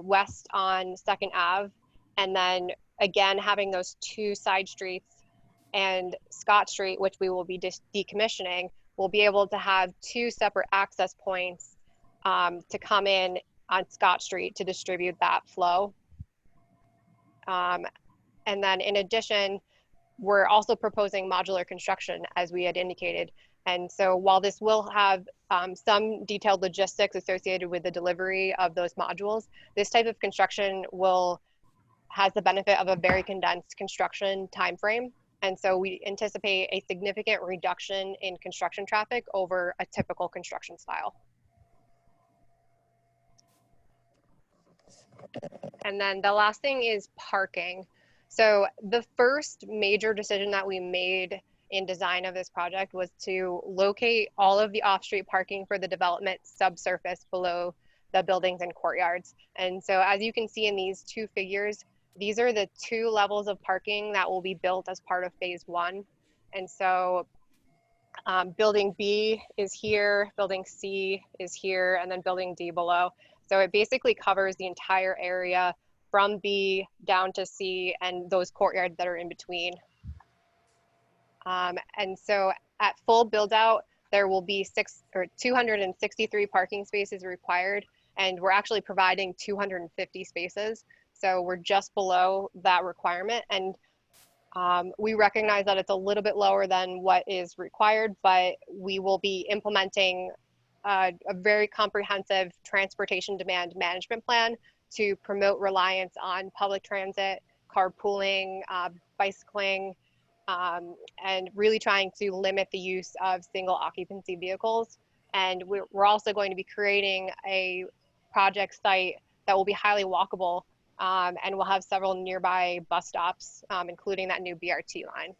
west on 2nd Ave, and then again, having those 2 side streets and Scott Street, which we will be decommissioning, we'll be able to have 2 separate access points to come in on Scott Street to distribute that flow. And then in addition, we're also proposing modular construction, as we had indicated. And so while this will have some detailed logistics associated with the delivery of those modules, this type of construction has the benefit of a very condensed construction timeframe. And so we anticipate a significant reduction in construction traffic over a typical construction style. And then the last thing is parking. So the first major decision that we made in design of this project was to locate all of the off-street parking for the development subsurface below the buildings and courtyards. And so as you can see in these 2 figures, these are the 2 levels of parking that will be built as part of phase 1. And so Building B is here, building C is here, and then building D below. So it basically covers the entire area from B down to C and those courtyards that are in between. And so at full build out, there will be 263 parking spaces required, and we're actually providing 250 spaces. So we're just below that requirement. And we recognize that it's a little bit lower than what is required, but we will be implementing a very comprehensive transportation demand management plan to promote reliance on public transit, carpooling, bicycling, and really trying to limit the use of single occupancy vehicles. And we're also going to be creating a project site that will be highly walkable, and we'll have several nearby bus stops, including that new BRT line.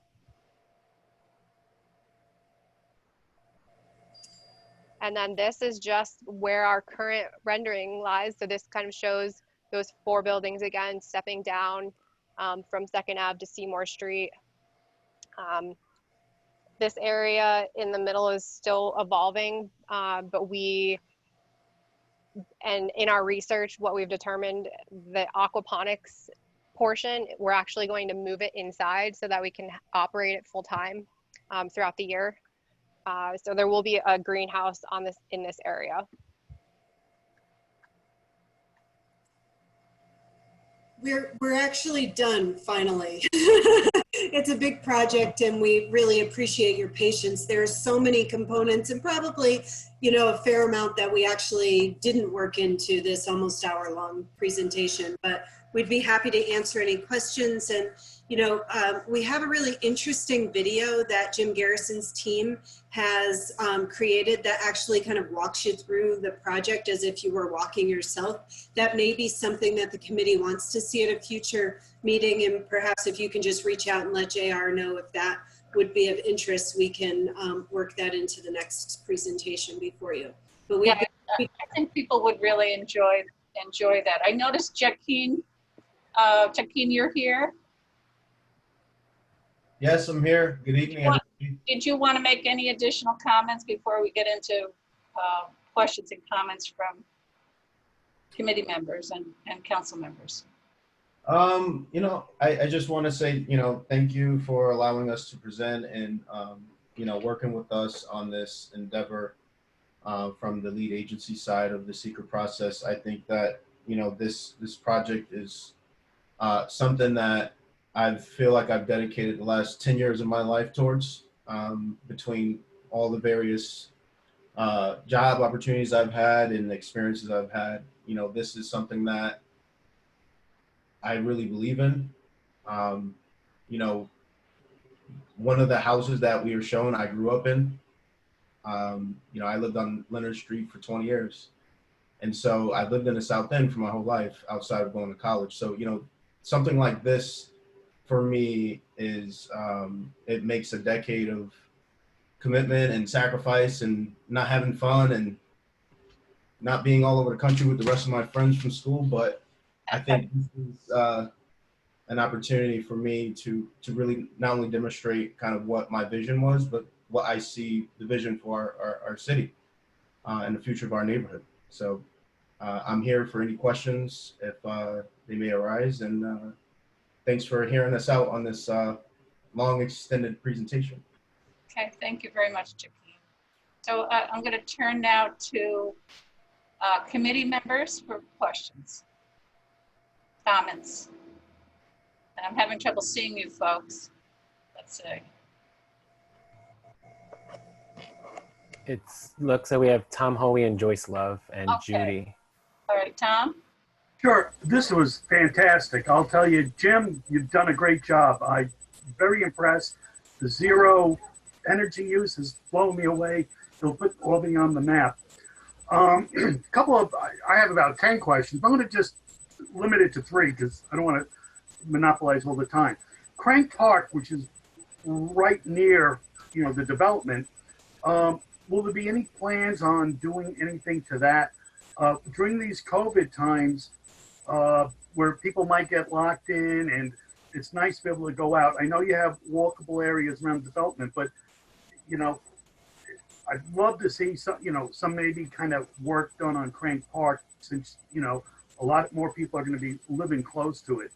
And then this is just where our current rendering lies. So this kind of shows those 4 buildings again, stepping down from 2nd Ave to Seymour Street. This area in the middle is still evolving, but and in our research, what we've determined, the aquaponics portion, we're actually going to move it inside so that we can operate it full time throughout the year. So there will be a greenhouse in this area. We're actually done finally. It's a big project and we really appreciate your patience. There's so many components and probably, a fair amount that we actually didn't work into this almost hour-long presentation, but we'd be happy to answer any questions. And, we have a really interesting video that Jim Garrison's team has created that actually kind of walks you through the project as if you were walking yourself. That may be something that the committee wants to see at a future meeting, and perhaps if you can just reach out and let JR know if that would be of interest, we can work that into the next presentation before you. But I think people would really enjoy that. I noticed Jaquin, you're here. Yes, I'm here. Good evening, everybody. Did you want to make any additional comments before we get into questions and comments from committee members and council members? I just want to say, thank you for allowing us to present and, working with us on this endeavor from the lead agency side of the secret process. I think that, this project is something that I feel like I've dedicated the last 10 years of my life towards, between all the various job opportunities I've had and the experiences I've had. This is something that I really believe in. One of the houses that we were shown, I grew up in. I lived on Leonard Street for 20 years. And so I lived in the South End for my whole life outside of going to college. So, something like this for me is, it makes a decade of commitment and sacrifice and not having fun and not being all over the country with the rest of my friends from school. But I think this is an opportunity for me to really not only demonstrate kind of what my vision was, but what I see the vision for our city and the future of our neighborhood. So I'm here for any questions if they may arise. And thanks for hearing us out on this long extended presentation. Okay, thank you very much, Jaquin. So I'm going to turn now to committee members for questions, comments. And I'm having trouble seeing you folks. Let's see. It looks like we have Tom Hoey and Joyce Love and Judy. All right, Tom. Sure, this was fantastic. I'll tell you, Jim, you've done a great job. I'm very impressed. The zero energy use has blown me away. It'll put Albany on the map. I have about 10 questions. I'm going to just limit it to 3 because I don't want to monopolize all the time. Krank Park, which is right near, the development, will there be any plans on doing anything to that? During these COVID times, where people might get locked in and it's nice to be able to go out. I know you have walkable areas around development, but I'd love to see some, some maybe kind of work done on Krank Park, since, a lot more people are going to be living close to it.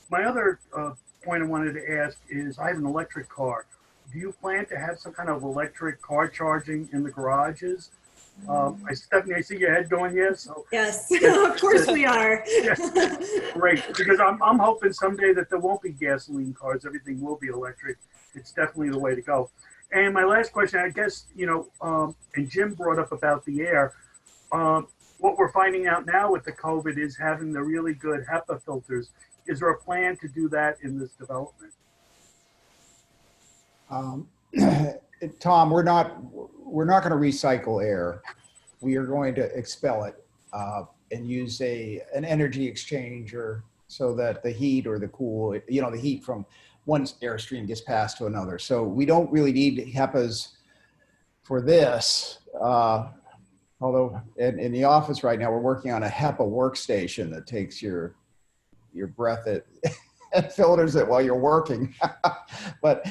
My other point I wanted to ask is, I have an electric car. Do you plan to have some kind of electric car charging in the garages? Stephanie, I see your head going yes. So, Yes, of course we are. yes. Great, because I'm hoping someday that there won't be gasoline cars. Everything will be electric. It's definitely the way to go. And my last question, I guess, and Jim brought up about the air. What we're finding out now with the COVID is having the really good HEPA filters. Is there a plan to do that in this development? Tom, we're not going to recycle air. We are going to expel it and use an energy exchanger so that the heat or the cool, the heat from one airstream gets passed to another. So we don't really need HEPAs for this. Although in the office right now, we're working on a HEPA workstation that takes your breath and filters it while you're working. But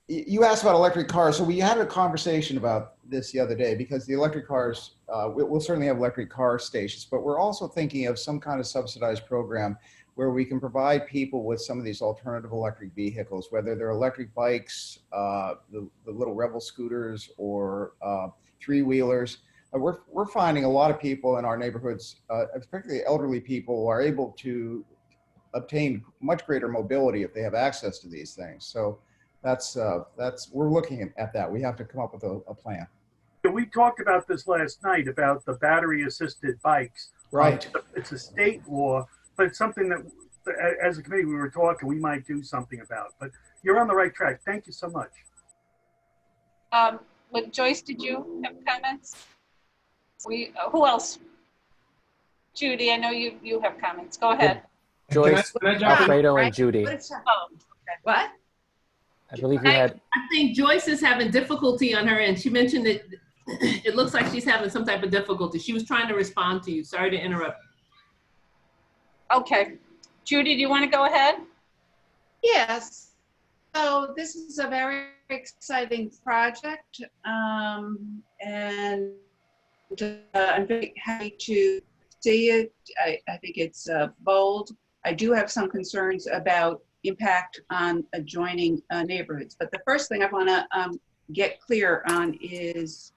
you asked about electric cars. So we had a conversation about this the other day, because the electric cars, we'll certainly have electric car stations, but we're also thinking of some kind of subsidized program where we can provide people with some of these alternative electric vehicles, whether they're electric bikes, the little Rebel scooters, or three-wheelers. We're finding a lot of people in our neighborhoods, particularly elderly people, are able to obtain much greater mobility if they have access to these things. So we're looking at that. We have to come up with a plan. We talked about this last night about the battery-assisted bikes. Right. It's a state law, but it's something that, as a committee, we were talking, we might do something about. But you're on the right track. Thank you so much. Joyce, did you have comments? Who else? Judy, I know you have comments. Go ahead. Joyce, Alfredo, and Judy. Oh, What? I believe you had. I think Joyce is having difficulty on her end. She mentioned that it looks like she's having some type of difficulty. She was trying to respond to you. Sorry to interrupt. okay. Judy, do you want to go ahead? Yes. So this is a very exciting project, and I'm very happy to see it. I think it's bold. I do have some concerns about impact on adjoining neighborhoods. But the first thing I want to get clear on is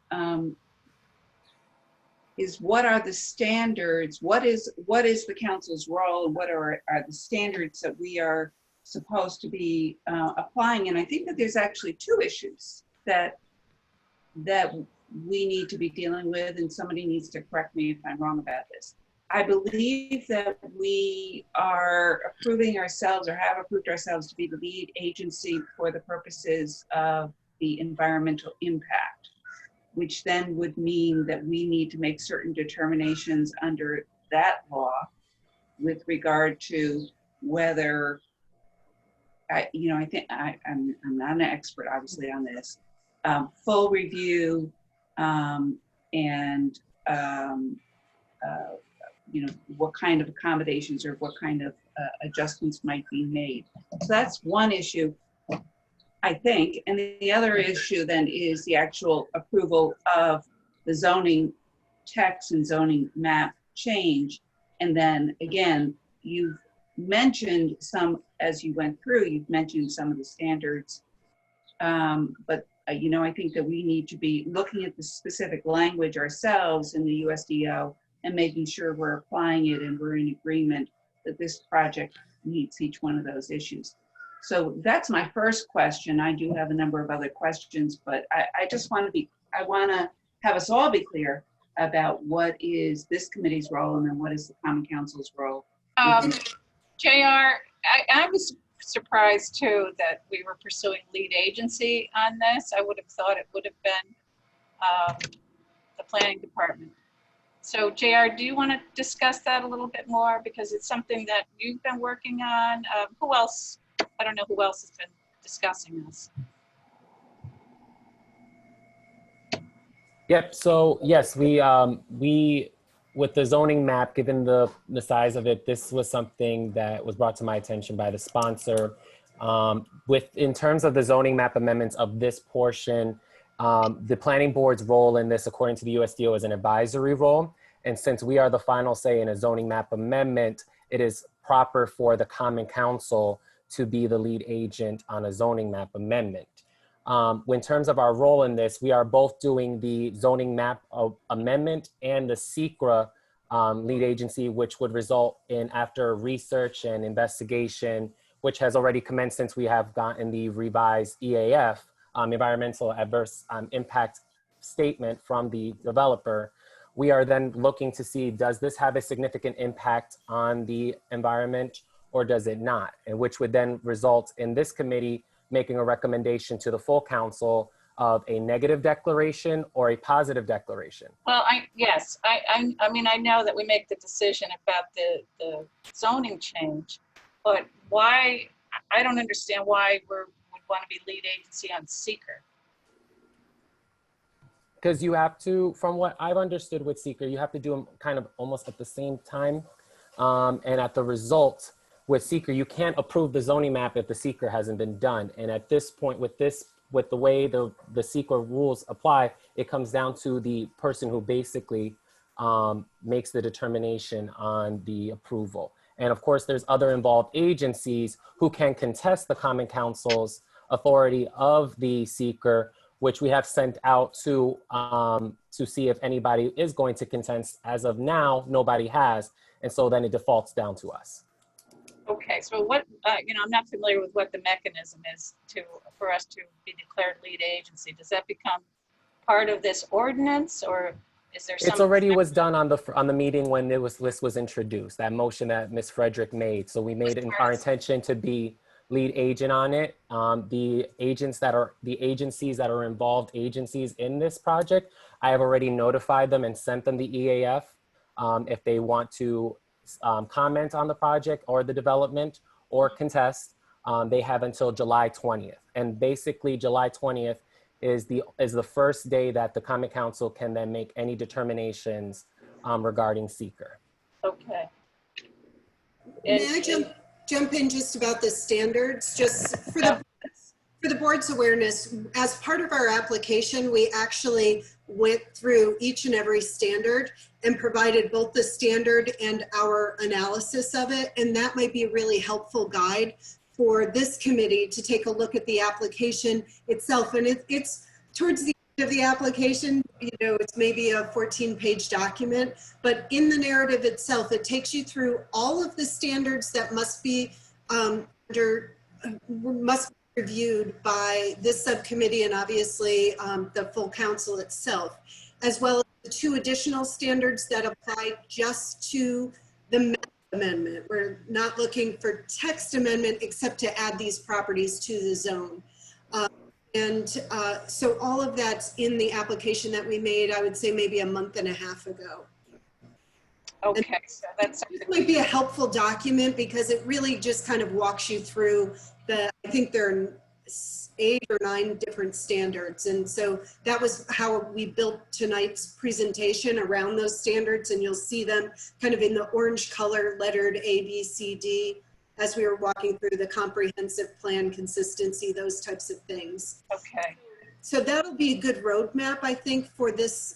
what are the standards? What is the council's role, and what are the standards that we are supposed to be applying? And I think that there's actually two issues that we need to be dealing with, and somebody needs to correct me if I'm wrong about this. I believe that we are approving ourselves, or have approved ourselves, to be the lead agency for the purposes of the environmental impact, which then would mean that we need to make certain determinations under that law with regard to whether, I think I'm not an expert obviously on this, full review and what kind of accommodations or what kind of adjustments might be made. So that's one issue, I think. And the other issue then is the actual approval of the zoning text and zoning map change. And then again, you've mentioned some, as you went through, you've mentioned some of the standards. But I think that we need to be looking at the specific language ourselves in the USDO and making sure we're applying it and we're in agreement that this project meets each one of those issues. So that's my first question. I do have a number of other questions, but I want to have us all be clear about what is this committee's role and then what is the Common Council's role. JR, I was surprised too that we were pursuing lead agency on this. I would have thought it would have been the planning department. So JR, do you want to discuss that a little bit more? Because it's something that you've been working on. Who else? I don't know who else has been discussing this. Yep. So yes, we with the zoning map, given the size of it, this was something that was brought to my attention by the sponsor. In terms of the zoning map amendments of this portion, the planning board's role in this, according to the USDO, is an advisory role. And since we are the final say in a zoning map amendment, it is proper for the Common Council to be the lead agent on a zoning map amendment. In terms of our role in this, we are both doing the zoning map amendment and the SECRA lead agency, which would result in, after research and investigation, which has already commenced since we have gotten the revised EAF, environmental adverse impact statement from the developer. We are then looking to see, does this have a significant impact on the environment or does it not? And which would then result in this committee making a recommendation to the full council of a negative declaration or a positive declaration. Well, yes, I mean, I know that we make the decision about the zoning change, but why, I don't understand why we'd want to be lead agency on seeker. Because you have to, from what I've understood with seeker, you have to do them kind of almost at the same time. And at the result with seeker, you can't approve the zoning map if the seeker hasn't been done. And at this point with the way the seeker rules apply, it comes down to the person who basically makes the determination on the approval. And of course, there's other involved agencies who can contest the Common Council's authority of the seeker, which we have sent out to see if anybody is going to contest. As of now, nobody has. And so then it defaults down to us. Okay, so what, I'm not familiar with what the mechanism is for us to be declared lead agency. Does that become part of this ordinance, or is there something? It's already was done on the meeting when this was introduced, that motion that Ms. Frederick made. So we made it our intention to be lead agent on it. The agencies that are involved agencies in this project, I have already notified them and sent them the EAF if they want to comment on the project or the development or contest. They have until July 20th. And basically July 20th is the first day that the Common Council can then make any determinations regarding seeker. Okay. May I jump in just about the standards, just for the board's awareness? As part of our application, we actually went through each and every standard and provided both the standard and our analysis of it. And that might be a really helpful guide for this committee to take a look at the application itself. And it's towards the end of the application, it's maybe a 14-page document, but in the narrative itself, it takes you through all of the standards that must be reviewed by this subcommittee and obviously the full council itself, as well as the 2 additional standards that apply just to the map amendment. We're not looking for text amendment except to add these properties to the zone. So all of that's in the application that we made, I would say maybe a month and a half ago. Okay, so that's This might be a helpful document because it really just kind of walks you through I think there are 8 or 9 different standards. And so that was how we built tonight's presentation around those standards. And you'll see them kind of in the orange color lettered A, B, C, D, as we were walking through the comprehensive plan consistency, those types of things. okay. So that'll be a good roadmap, I think, for this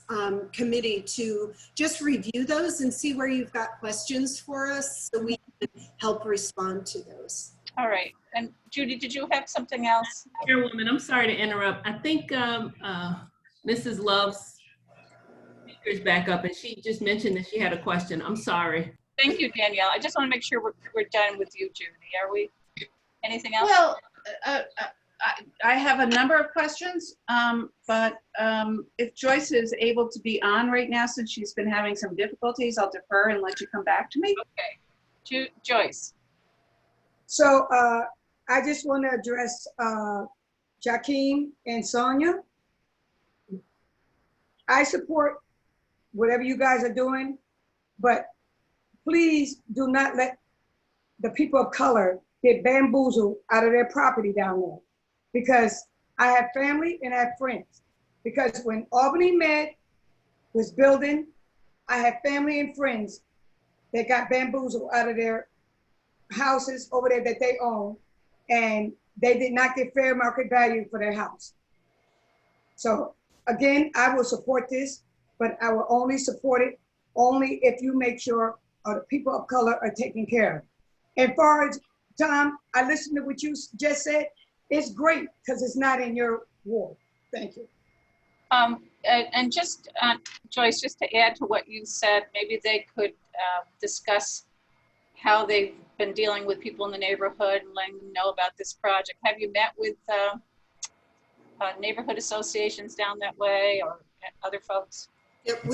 committee to just review those and see where you've got questions for us so we can help respond to those. All right. And Judy, did you have something else? Chairwoman, I'm sorry to interrupt. I think Mrs. Love's speaker is back up and she just mentioned that she had a question. I'm sorry. Thank you, Danielle. I just want to make sure we're done with you, Judy. Are we? Anything else? Well, I have a number of questions, but if Joyce is able to be on right now, since she's been having some difficulties, I'll defer and let you come back to me. Okay. Joyce. So I just want to address Joaquin and Sonia. I support whatever you guys are doing, but please do not let the people of color get bamboozled out of their property down there. Because I have family and I have friends. Because when Albany Med was building, I have family and friends that got bamboozled out of their houses over there that they own and they did not get fair market value for their house. So again, I will support this, but I will only support it only if you make sure the people of color are taken care of. And far as Tom, I listened to what you just said. It's great because it's not in your ward. Thank you. And just, Joyce, just to add to what you said, maybe they could discuss how they've been dealing with people in the neighborhood and letting them know about this project. Have you met with neighborhood associations down that way or other folks? Yep,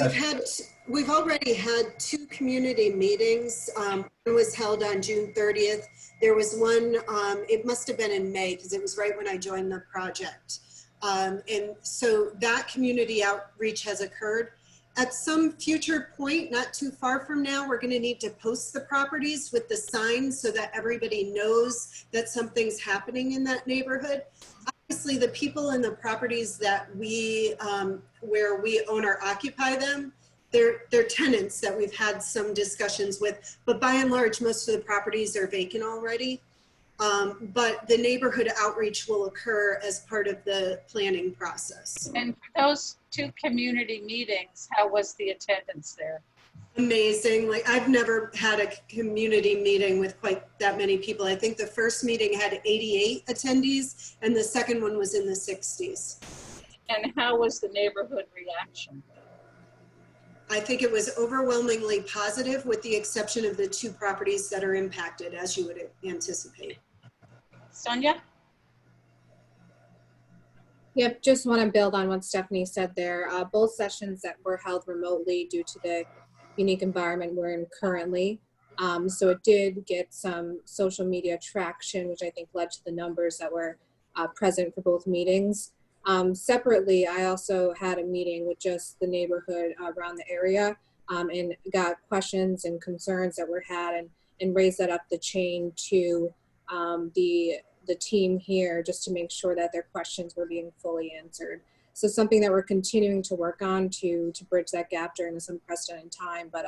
we've already had 2 community meetings. One was held on June 30th. There was one, it must have been in May because it was right when I joined the project. And so that community outreach has occurred. At some future point, not too far from now, we're going to need to post the properties with the signs so that everybody knows that something's happening in that neighborhood. Obviously, the people in the properties that we, where we own or occupy them, they're tenants that we've had some discussions with, but by and large, most of the properties are vacant already. But the neighborhood outreach will occur as part of the planning process. And for those 2 community meetings, how was the attendance there? Amazing. Like, I've never had a community meeting with quite that many people. I think the first meeting had 88 attendees and the second one was in the 60s. And how was the neighborhood reaction? I think it was overwhelmingly positive with the exception of the 2 properties that are impacted, as you would anticipate. Sonia? Yep, just want to build on what Stephanie said there. Both sessions that were held remotely due to the unique environment we're in currently. So it did get some social media traction, which I think led to the numbers that were present for both meetings. Separately, I also had a meeting with just the neighborhood around the area and got questions and concerns that were had and raised that up the chain to the team here just to make sure that their questions were being fully answered. So something that we're continuing to work on to bridge that gap during this unprecedented time, but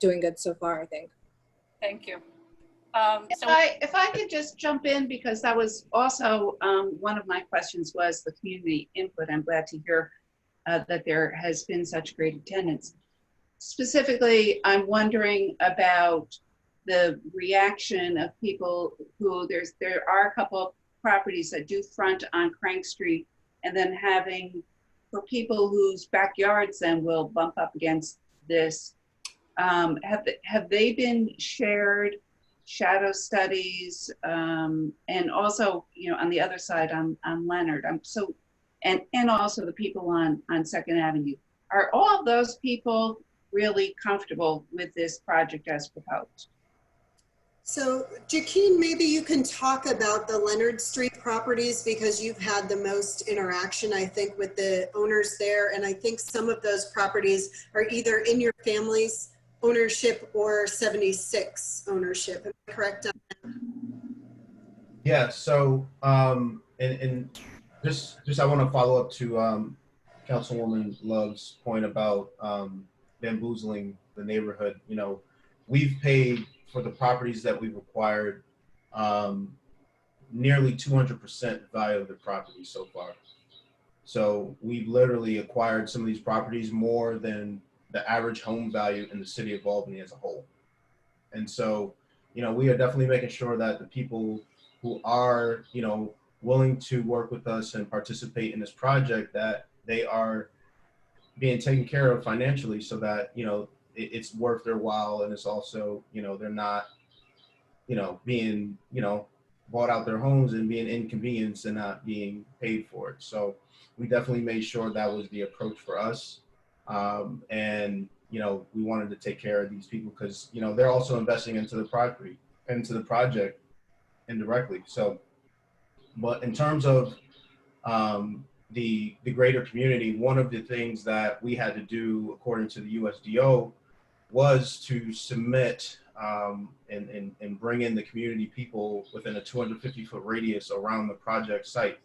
doing good so far, I think. Thank you. If I could just jump in, because that was also one of my questions was the community input. I'm glad to hear that there has been such great attendance. Specifically, I'm wondering about the reaction of people who there are a couple of properties that do front on Krank Street, and then having for people whose backyards then will bump up against this. Have they been shared shadow studies, and also, you know, on the other side on Leonard, and also the people on 2nd Avenue. Are all of those people really comfortable with this project as proposed? So Jaqueen, maybe you can talk about the Leonard Street properties because you've had the most interaction, I think, with the owners there. And I think some of those properties are either in your family's ownership or 76 ownership. Am I correct on that? Yeah, so, and just I want to follow up to Councilwoman Love's point about bamboozling the neighborhood. You know, we've paid for the properties that we've acquired nearly 200% value of the property so far. So we've literally acquired some of these properties more than the average home value in the city of Albany as a whole. And so, you know, we are definitely making sure that the people who are, you know, willing to work with us and participate in this project, that they are being taken care of financially so that, you know, it's worth their while. And it's also, you know, they're not, you know, being, you know, bought out their homes and being inconvenienced and not being paid for it. So we definitely made sure that was the approach for us. And, you know, we wanted to take care of these people because, you know, they're also investing into the property, into the project indirectly. So, but in terms of the greater community, one of the things that we had to do according to the USDO was to submit and bring in the community people within a 250-foot radius around the project site.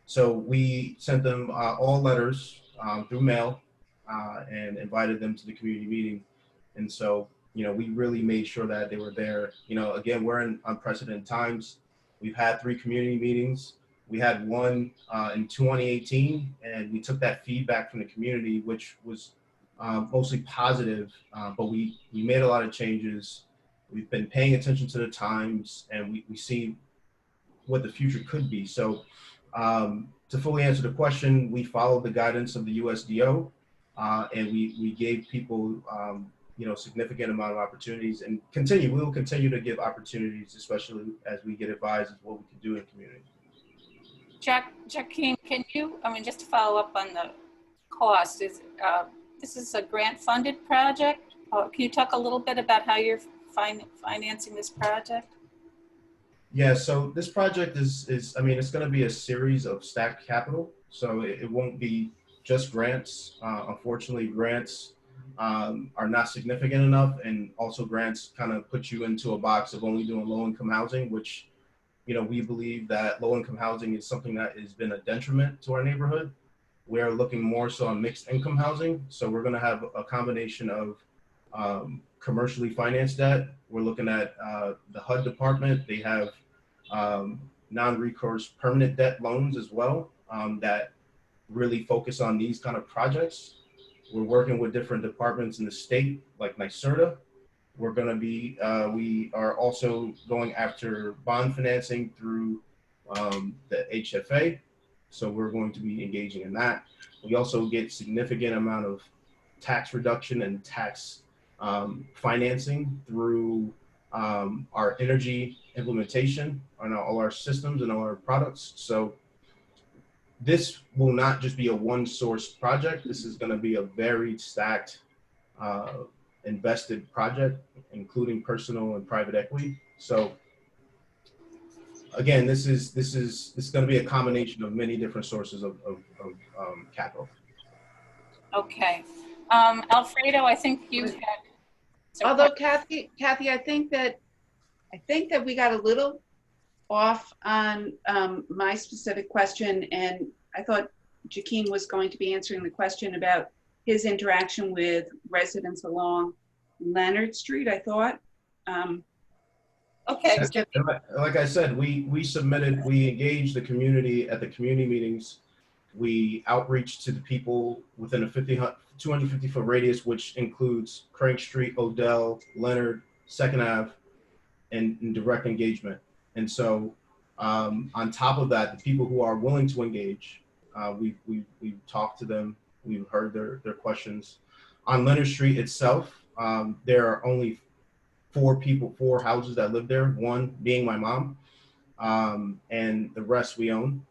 So we sent them all letters through mail and invited them to the community meeting. And so, you know, we really made sure that they were there. You know, again, we're in unprecedented times. We've had 3 community meetings. We had one in 2018, and we took that feedback from the community, which was mostly positive, but we made a lot of changes. We've been paying attention to the times, and we see what the future could be. So to fully answer the question, we followed the guidance of the USDO, and we gave people significant amount of opportunities, and we will continue to give opportunities, especially as we get advised as what we can do in the community. Joaquin, can you, just to follow up on the cost, this is a grant-funded project? Can you talk a little bit about how you're financing this project? Yeah, so this project is it's going to be a series of stacked capital. So it won't be just grants. Unfortunately, grants are not significant enough, and also grants kind of put you into a box of only doing low-income housing, which we believe that low-income housing is something that has been a detriment to our neighborhood. We're looking more so on mixed income housing. So we're going to have a combination of commercially financed debt. We're looking at the HUD department. They have non-recourse permanent debt loans as well that really focus on these kind of projects. We're working with different departments in the state, like NYSERDA. We're going to be, we are also going after bond financing through the HFA. So we're going to be engaging in that. We also get significant amount of tax reduction and tax financing through our energy implementation on all our systems and all our products. So this will not just be a one source project. This is going to be a very stacked invested project, including personal and private equity. So again, this is going to be a combination of many different sources of capital. Okay. Alfredo, I think you had. Although Kathy, I think that we got a little off on my specific question, and I thought Joaquin was going to be answering the question about his interaction with residents along Leonard Street, I thought. Okay. Like I said, we engaged the community at the community meetings. We outreach to the people within a 250-foot radius, which includes Krank Street, Odell, Leonard, 2nd Ave, and direct engagement. And so on top of that, the people who are willing to engage, we've talked to them, we've heard their questions. On Leonard Street itself, there are only 4 houses that live there, one being my mom, and the rest we own.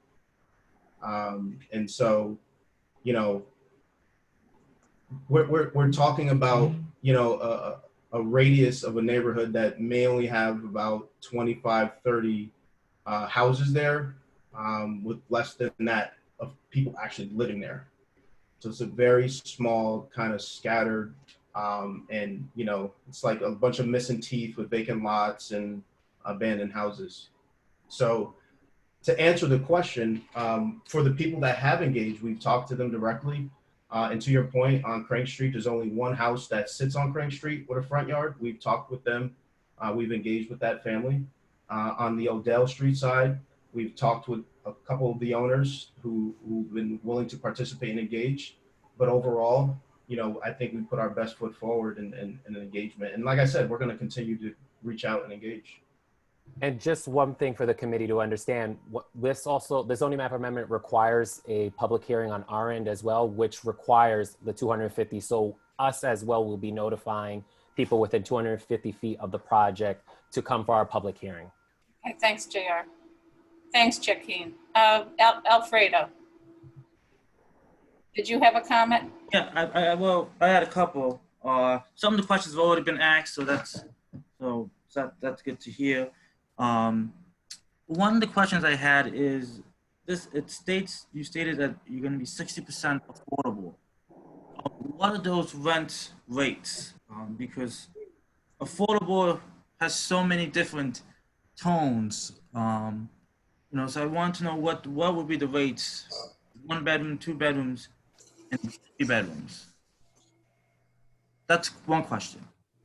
And so, we're talking about, a radius of a neighborhood that may only have about 25, 30 houses there, with less than that of people actually living there. So it's a very small, kind of scattered, and it's like a bunch of missing teeth with vacant lots and abandoned houses. So to answer the question, for the people that have engaged, we've talked to them directly. And to your point, on Krank Street, there's only one house that sits on Krank Street with a front yard. We've talked with them. We've engaged with that family. On the Odell Street side, we've talked with a couple of the owners who've been willing to participate and engage. But overall, I think we put our best foot forward in an engagement. And like I said, we're going to continue to reach out and engage. And just one thing for the committee to understand, the zoning map amendment requires a public hearing on our end as well, which requires the 250. So us as well will be notifying people within 250 feet of the project to come for our public hearing. Okay, thanks, JR. Thanks, Joaquin. Alfredo, did you have a comment? Yeah, I had a couple. Some of the questions have already been asked, so that's good to hear. One of the questions I had is this: you stated that you're going to be 60% affordable. What are those rent rates? Because affordable has so many different tones. So I want to know what would be the rates: 1 bedroom, 2 bedrooms, and 3 bedrooms. That's one question.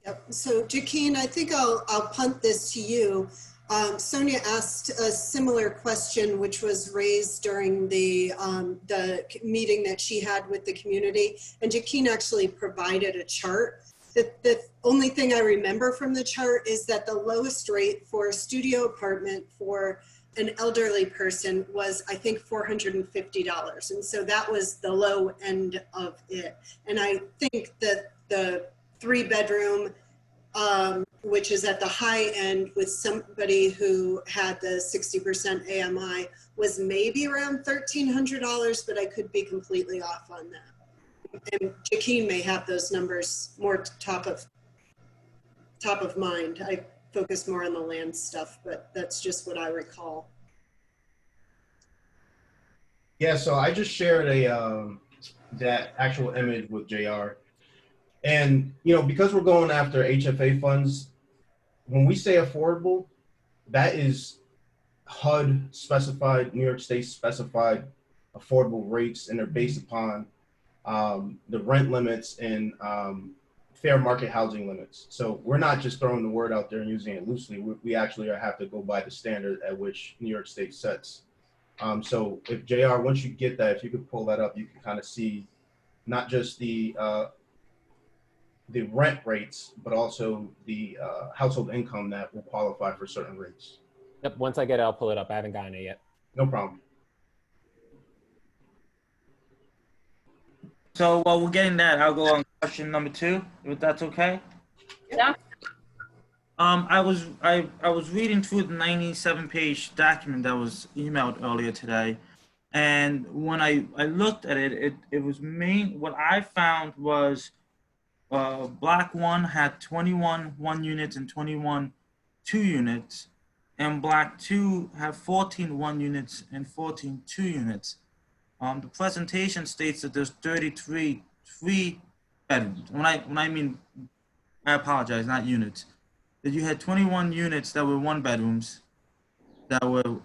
Yep. So Joaquin, I think I'll punt this to you. Sonia asked a similar question, which was raised during the meeting that she had with the community. And Jaquine actually provided a chart. The only thing I remember from the chart is that the lowest rate for a studio apartment for an elderly person was, I think, $450. And so that was the low end of it. And I think that the 3-bedroom, which is at the high end with somebody who had the 60% AMI, was maybe around $1,300, but I could be completely off on that. And Jaquine may have those numbers more top of mind. I focus more on the land stuff, but that's just what I recall. Yeah, so I just shared that actual image with JR. And, you know, because we're going after HFA funds, when we say affordable, that is HUD specified, New York State specified affordable rates, and they're based upon the rent limits and fair market housing limits. So we're not just throwing the word out there and using it loosely. We actually have to go by the standard at which New York State sets. So if JR, once you get that, if you could pull that up, you can kind of see not just the rent rates, but also the household income that will qualify for certain rates. Yep, once I get it, I'll pull it up. I haven't gotten it yet. No problem. So while we're getting that, I'll go on question number 2, if that's okay. Yeah. I was reading through the 97-page document that was emailed earlier today, and when I looked at it, it was what I found was Block 1 had 21 1 units and 21 2 units, and Block 2 had 14 1 units and 14 2 units. The presentation states that there's 33 3 bedrooms. When I mean, I apologize, not units. That you had 21 units that were 1 bedrooms that were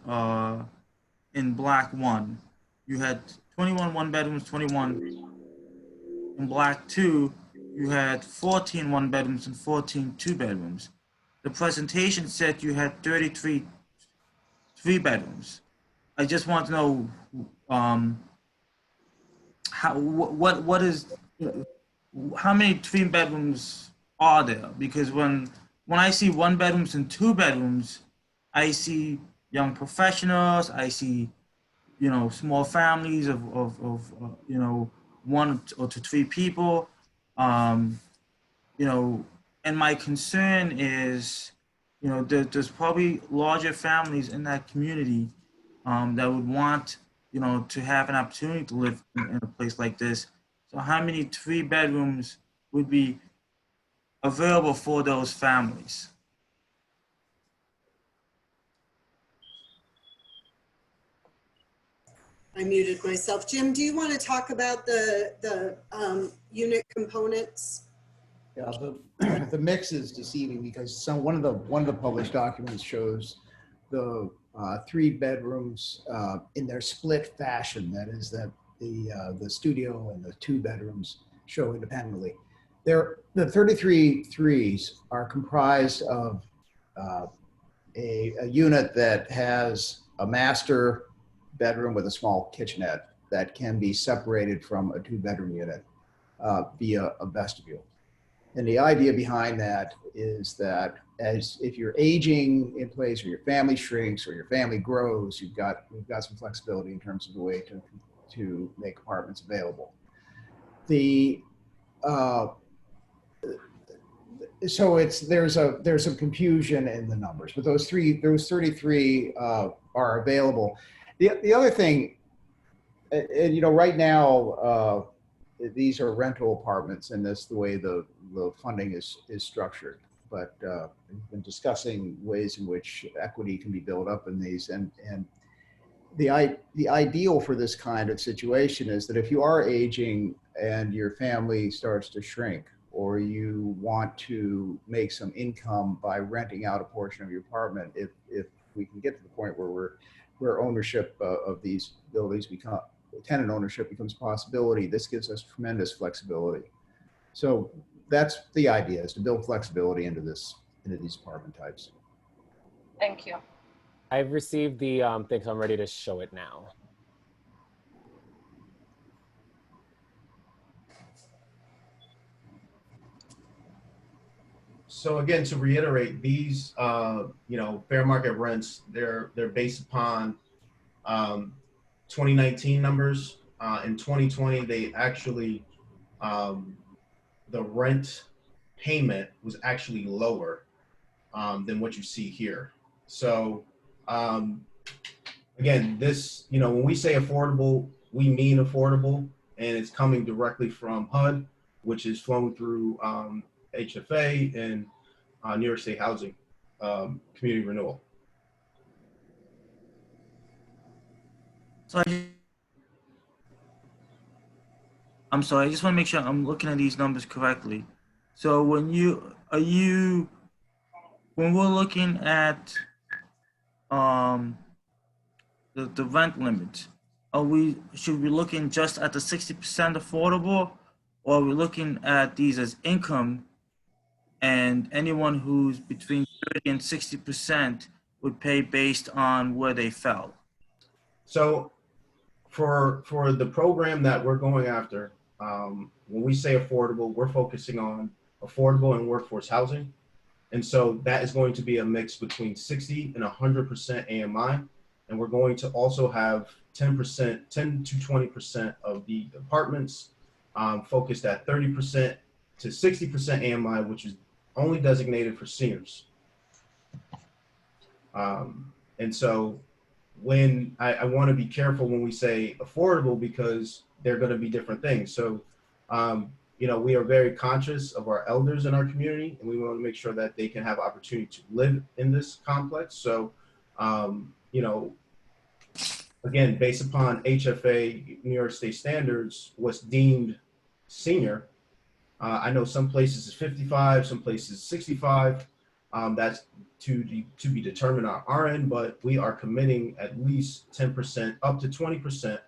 in Block 1. You had 21 1 bedrooms, 21 in Block 2. You had 14 1 bedrooms and 14 2 bedrooms. The presentation said you had 33 3 bedrooms. I just want to know how many 3 bedrooms are there? Because when I see 1 bedrooms and 2 bedrooms, I see young professionals. I see, you know, small families of you know, 1 or 3 people. You know, and my concern is, you know, there's probably larger families in that community that would want, you know, to have an opportunity to live in a place like this. So how many 3 bedrooms would be available for those families? I muted myself. Jim, do you want to talk about the unit components? Yeah, the mix is deceiving because one of the published documents shows the 3 bedrooms in their split fashion. That is that the studio and the 2 bedrooms show independently. The 33 threes are comprised of a unit that has a master bedroom with a small kitchenette that can be separated from a 2-bedroom unit via a vestibule. And the idea behind that is that if you're aging in place or your family shrinks or your family grows, we've got some flexibility in terms of the way to make apartments available. So there's some confusion in the numbers, but those 33 are available. The other thing, and you know, right now these are rental apartments, and that's the way the funding is structured. But we've been discussing ways in which equity can be built up in these, and the ideal for this kind of situation is that if you are aging and your family starts to shrink, or you want to make some income by renting out a portion of your apartment, if we can get to the point where ownership of these buildings tenant ownership becomes a possibility, this gives us tremendous flexibility. So that's the idea, is to build flexibility into these apartment types. Thank you. I've received the thing, so I'm ready to show it now. So again, to reiterate, these fair market rents, they're based upon 2019 numbers. In 2020, they actually the rent payment was actually lower than what you see here. So again, this, when we say affordable, we mean affordable, and it's coming directly from HUD, which is flowing through HFA and New York State Housing Community Renewal. So I'm sorry, I just want to make sure I'm looking at these numbers correctly. So when we're looking at the rent limit, should we be looking just at the 60% affordable, or are we looking at these as income, and anyone who's between 30 and 60% would pay based on where they fell? So for the program that we're going after, when we say affordable, we're focusing on affordable and workforce housing. And so that is going to be a mix between 60 and 100% AMI. And we're going to also have 10 to 20% of the apartments focused at 30% to 60% AMI, which is only designated for seniors. And so when I want to be careful when we say affordable, because they're going to be different things. So, we are very conscious of our elders in our community, and we want to make sure that they can have opportunity to live in this complex. So, again, based upon HFA, New York State standards, what's deemed senior, I know some places is 55, some places 65. That's to be determined on our end, but we are committing at least 10% up to 20%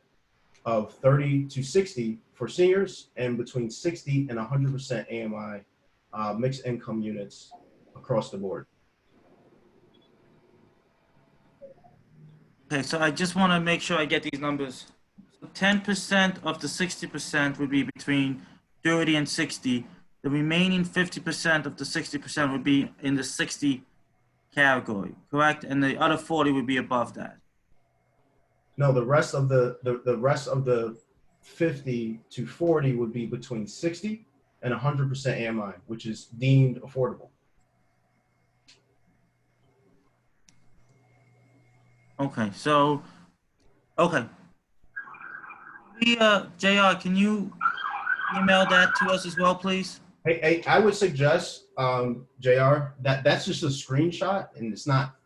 of 30 to 60 for seniors, and between 60 and 100% AMI mixed income units across the board. Okay, so I just want to make sure I get these numbers. 10% of the 60% would be between 30 and 60. The remaining 50% of the 60% would be in the 60 category, correct? And the other 40 would be above that. No, the rest of the 50 to 40 would be between 60 and 100% AMI, which is deemed affordable. Okay, so, okay. JR, can you email that to us as well, please? Hey, I would suggest, JR, that's just a screenshot, and it's not.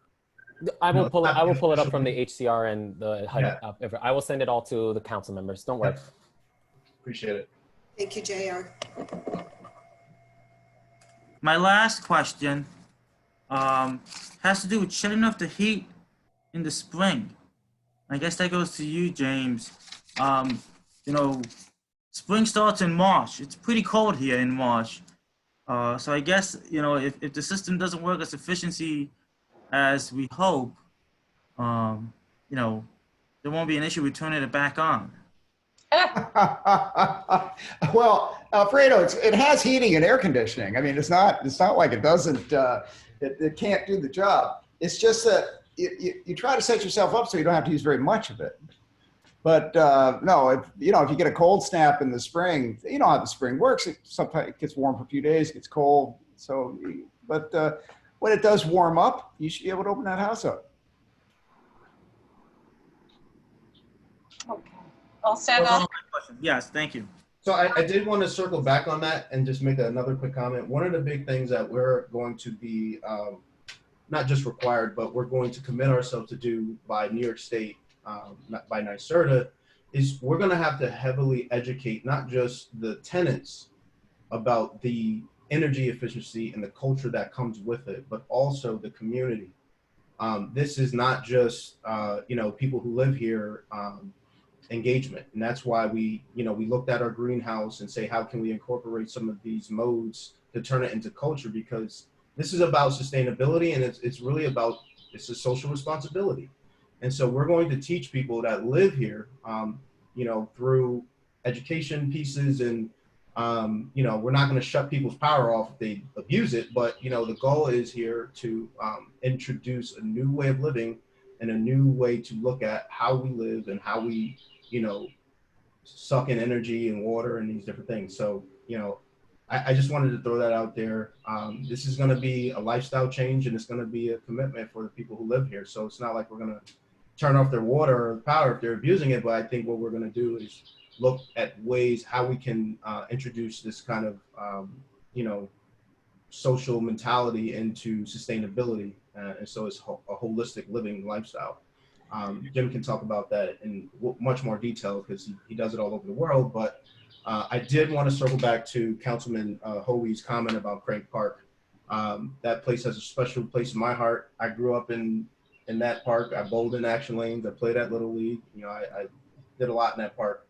I will pull it up from the HCR and the HUD. Yeah. I will send it all to the council members. Don't worry. Appreciate it. Thank you, JR. My last question has to do with shutting off the heat in the spring. I guess that goes to you, James. Spring starts in March. It's pretty cold here in March. So I guess, if the system doesn't work as efficiently as we hope, there won't be an issue with turning it back on. Well, Alfredo, it has heating and air conditioning. I mean, it's not like it doesn't, it can't do the job. It's just that you try to set yourself up so you don't have to use very much of it. But no, if you get a cold snap in the spring, you know how the spring works. Sometimes it gets warm for a few days, it gets cold. So, but when it does warm up, you should be able to open that house up. Okay. All set up? Yes, thank you. So I did want to circle back on that and just make another quick comment. One of the big things that we're going to be not just required, but we're going to commit ourselves to do by New York State, by NYSERDA, is we're going to have to heavily educate not just the tenants about the energy efficiency and the culture that comes with it, but also the community. This is not just people who live here engagement, and that's why we looked at our greenhouse and say, how can we incorporate some of these modes to turn it into culture, because this is about sustainability, and it's really about it's a social responsibility. And so we're going to teach people that live here, you know, through education pieces and, you know, we're not going to shut people's power off if they abuse it, but, you know, the goal is here to introduce a new way of living and a new way to look at how we live and how we, you know, suck in energy and water and these different things. So, you know, I just wanted to throw that out there. This is going to be a lifestyle change and it's going to be a commitment for the people who live here. So it's not like we're going to turn off their water or power if they're abusing it. But I think what we're going to do is look at ways how we can introduce this kind of, you know, social mentality into sustainability. And so it's a holistic living lifestyle. Jim can talk about that in much more detail because he does it all over the world. But I did want to circle back to Councilman Hoey's comment about Krank Park. That place has a special place in my heart. I grew up in that park. I bowled in action lanes. I played at Little League. You know, I did a lot in that park.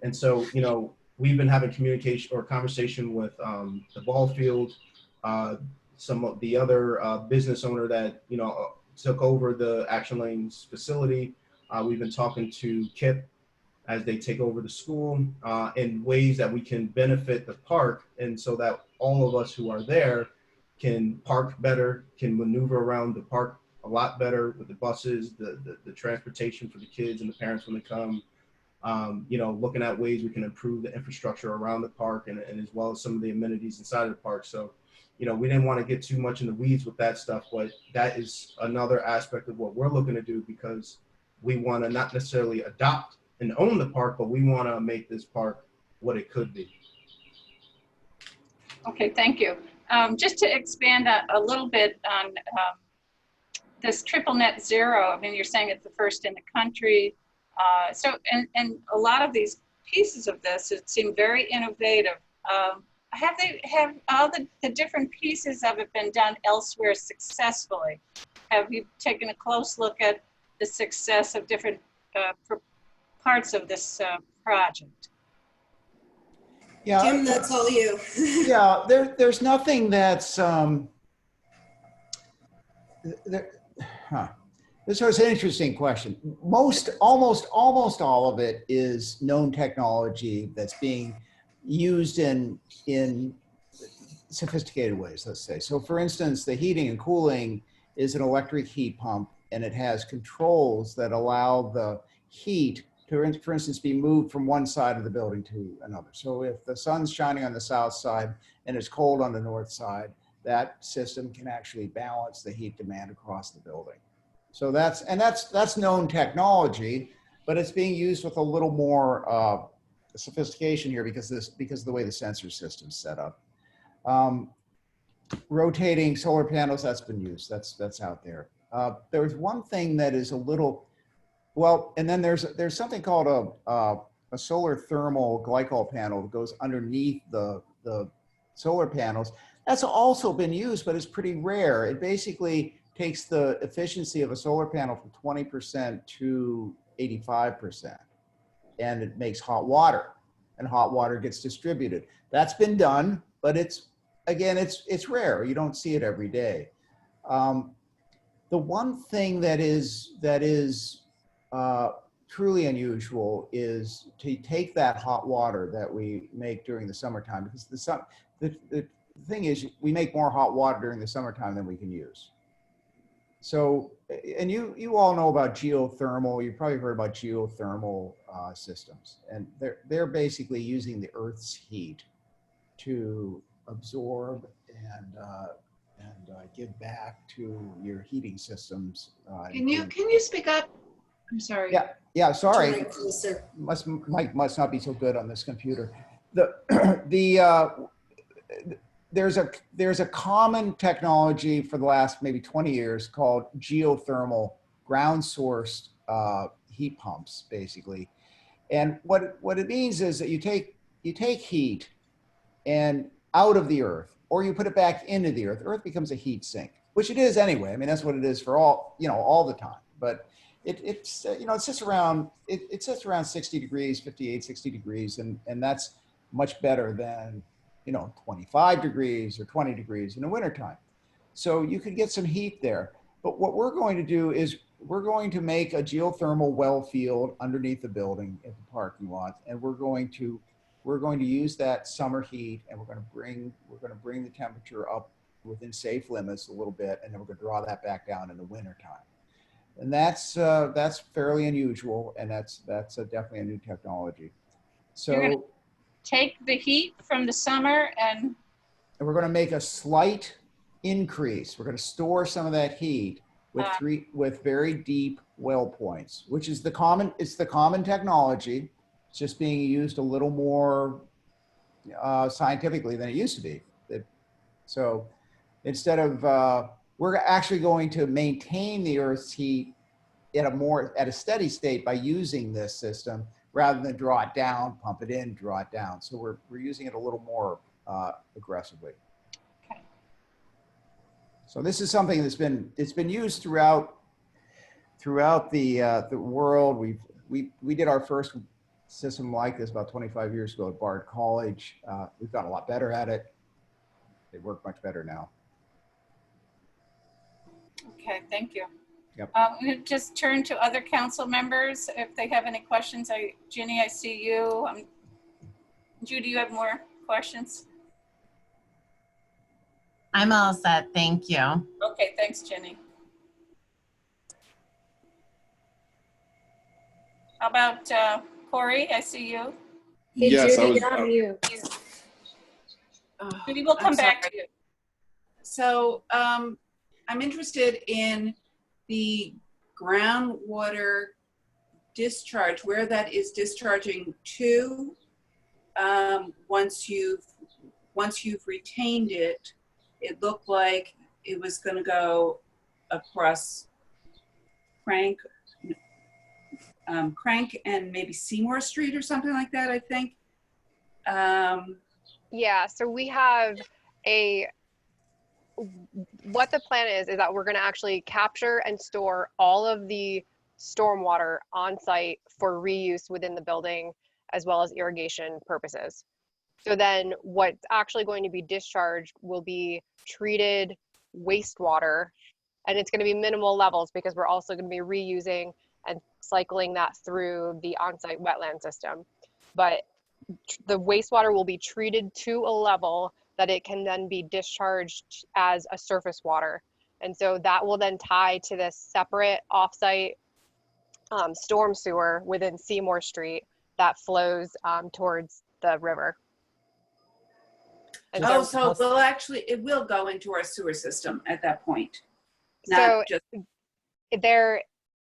And so, you know, we've been having communication or conversation with the ball field, some of the other business owner that, you know, took over the action lanes facility. We've been talking to KIP as they take over the school in ways that we can benefit the park. And so that all of us who are there can park better, can maneuver around the park a lot better with the buses, the transportation for the kids and the parents when they come. You know, looking at ways we can improve the infrastructure around the park and as well as some of the amenities inside of the park. So, you know, we didn't want to get too much in the weeds with that stuff, but that is another aspect of what we're looking to do because we want to not necessarily adopt and own the park, but we want to make this park what it could be. Okay, thank you. Just to expand a little bit on this triple net zero, I mean, you're saying it's the first in the country. So, and a lot of these pieces of this, it seemed very innovative. Have all the different pieces of it been done elsewhere successfully? Have you taken a close look at the success of different parts of this project? Yeah, Jim, that's all you. yeah, there's nothing that's This was an interesting question. Almost all of it is known technology that's being used in sophisticated ways, let's say. So for instance, the heating and cooling is an electric heat pump, and it has controls that allow the heat to, for instance, be moved from one side of the building to another. So if the sun's shining on the south side and it's cold on the north side, that system can actually balance the heat demand across the building. So that's known technology, but it's being used with a little more sophistication here because of the way the sensor system's set up. Rotating solar panels, that's been used. That's out there. There's one thing that is a little, well, and then there's something called a solar thermal glycol panel that goes underneath the solar panels. That's also been used, but it's pretty rare. It basically takes the efficiency of a solar panel from 20% to 85%, and it makes hot water, and hot water gets distributed. That's been done, but it's rare. You don't see it every day. The one thing that is truly unusual is to take that hot water that we make during the summertime, because the thing is, we make more hot water during the summertime than we can use. So, and you all know about geothermal. You've probably heard about geothermal systems, and they're basically using the Earth's heat to absorb and give back to your heating systems. Can you speak up? I'm sorry. Yeah. Sorry. Mike must not be so good on this computer. There's a common technology for the last maybe 20 years called geothermal ground sourced heat pumps, basically. And what it means is that you take heat and out of the earth, or you put it back into the earth. Earth becomes a heat sink, which it is anyway. I mean, that's what it is for all the time. But it sits around 60 degrees, 58, 60 degrees, and that's much better than 25 degrees or 20 degrees in the wintertime. So you could get some heat there. But what we're going to do is we're going to make a geothermal well field underneath the building at the parking lot, and we're going to use that summer heat, and we're going to bring the temperature up within safe limits a little bit, and then we're going to draw that back down in the winter time. And that's fairly unusual, and that's definitely a new technology. So You're gonna take the heat from the summer and we're going to make a slight increase. We're going to store some of that heat with very deep well points, which is the common technology. It's just being used a little more scientifically than it used to be. So instead of, we're actually going to maintain the Earth's heat at a steady state by using this system rather than draw it down, pump it in, draw it down. So we're using it a little more aggressively. Okay. So this is something that's been used throughout the world. We did our first system like this about 25 years ago at Bard College. We've gotten a lot better at it. They work much better now. okay, thank you. Yep. I'm going to just turn to other council members if they have any questions. Ginny, I see you. Judy, you have more questions? I'm all set, thank you. Okay, thanks, Ginny. How about Corey? I see you. Hey, Yes, Judy, I was. you're on mute. Judy, we'll come back to you. So I'm interested in the groundwater discharge, where that is discharging to once you've retained it. It looked like it was going to go across Krank and maybe Seymour Street or something like that, I think. Yeah, so we have what the plan is that we're going to actually capture and store all of the stormwater on site for reuse within the building as well as irrigation purposes. So then what's actually going to be discharged will be treated wastewater, and it's going to be minimal levels because we're also going to be reusing and cycling that through the on-site wetland system. But the wastewater will be treated to a level that it can then be discharged as a surface water. And so that will then tie to this separate offsite storm sewer within Seymour Street that flows towards the river. And so it will go into our sewer system at that point. So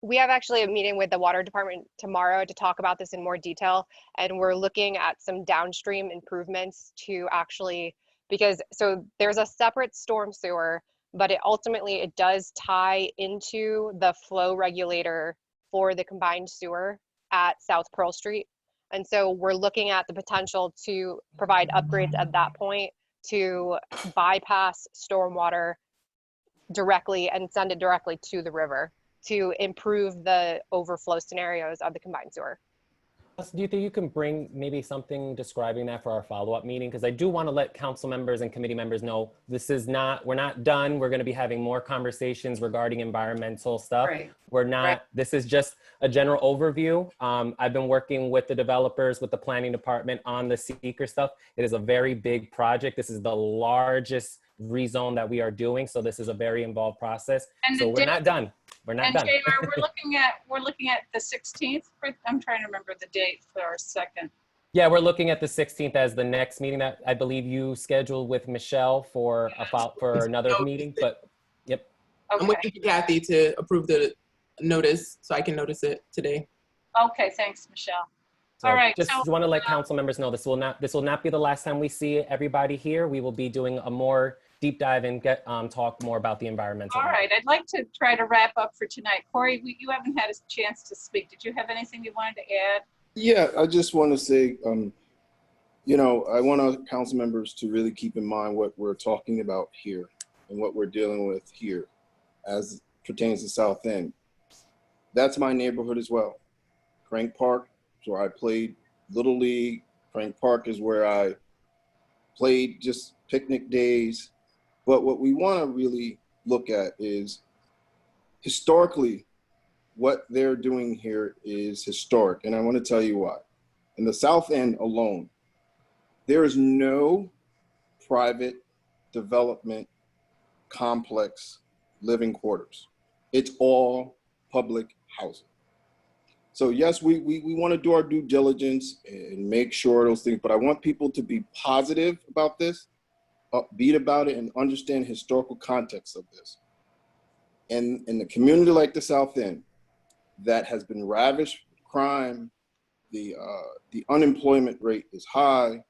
we have actually a meeting with the water department tomorrow to talk about this in more detail. And we're looking at some downstream improvements to actually, so there's a separate storm sewer, but it does tie into the flow regulator for the combined sewer at South Pearl Street. And so we're looking at the potential to provide upgrades at that point to bypass stormwater directly and send it directly to the river to improve the overflow scenarios of the combined sewer. Do you think you can bring maybe something describing that for our follow-up meeting? Because I do want to let council members and committee members know we're not done. We're going to be having more conversations regarding environmental stuff. Right. This is just a general overview. I've been working with the developers, with the planning department on the seeker stuff. It is a very big project. This is the largest rezone that we are doing. So this is a very involved process. And so we're not done. We're not done. JR, we're looking at the 16th. I'm trying to remember the date for our second. Yeah, we're looking at the 16th as the next meeting that I believe you scheduled with Michelle for another meeting. But yep. Okay. I'm waiting for Kathy to approve the notice so I can notice it today. Okay, thanks, Michelle. So all right. Just want to let council members know this will not be the last time we see everybody here. We will be doing a more deep dive and talk more about the environmental. All right, I'd like to try to wrap up for tonight. Corey, you haven't had a chance to speak. Did you have anything you wanted to add? Yeah, I just want to say, I want our council members to really keep in mind what we're talking about here and what we're dealing with here as pertains to South End. That's my neighborhood as well. Krank Park is where I played Little League. Krank Park is where I played just picnic days. But what we want to really look at is historically, what they're doing here is historic, and I want to tell you why. In the South End alone, there is no private development complex living quarters. It's all public housing. So yes, we want to do our due diligence and make sure those things, but I want people to be positive about this, upbeat about it, and understand historical context of this. And in a community like the South End that has been ravished with crime, the unemployment rate is high.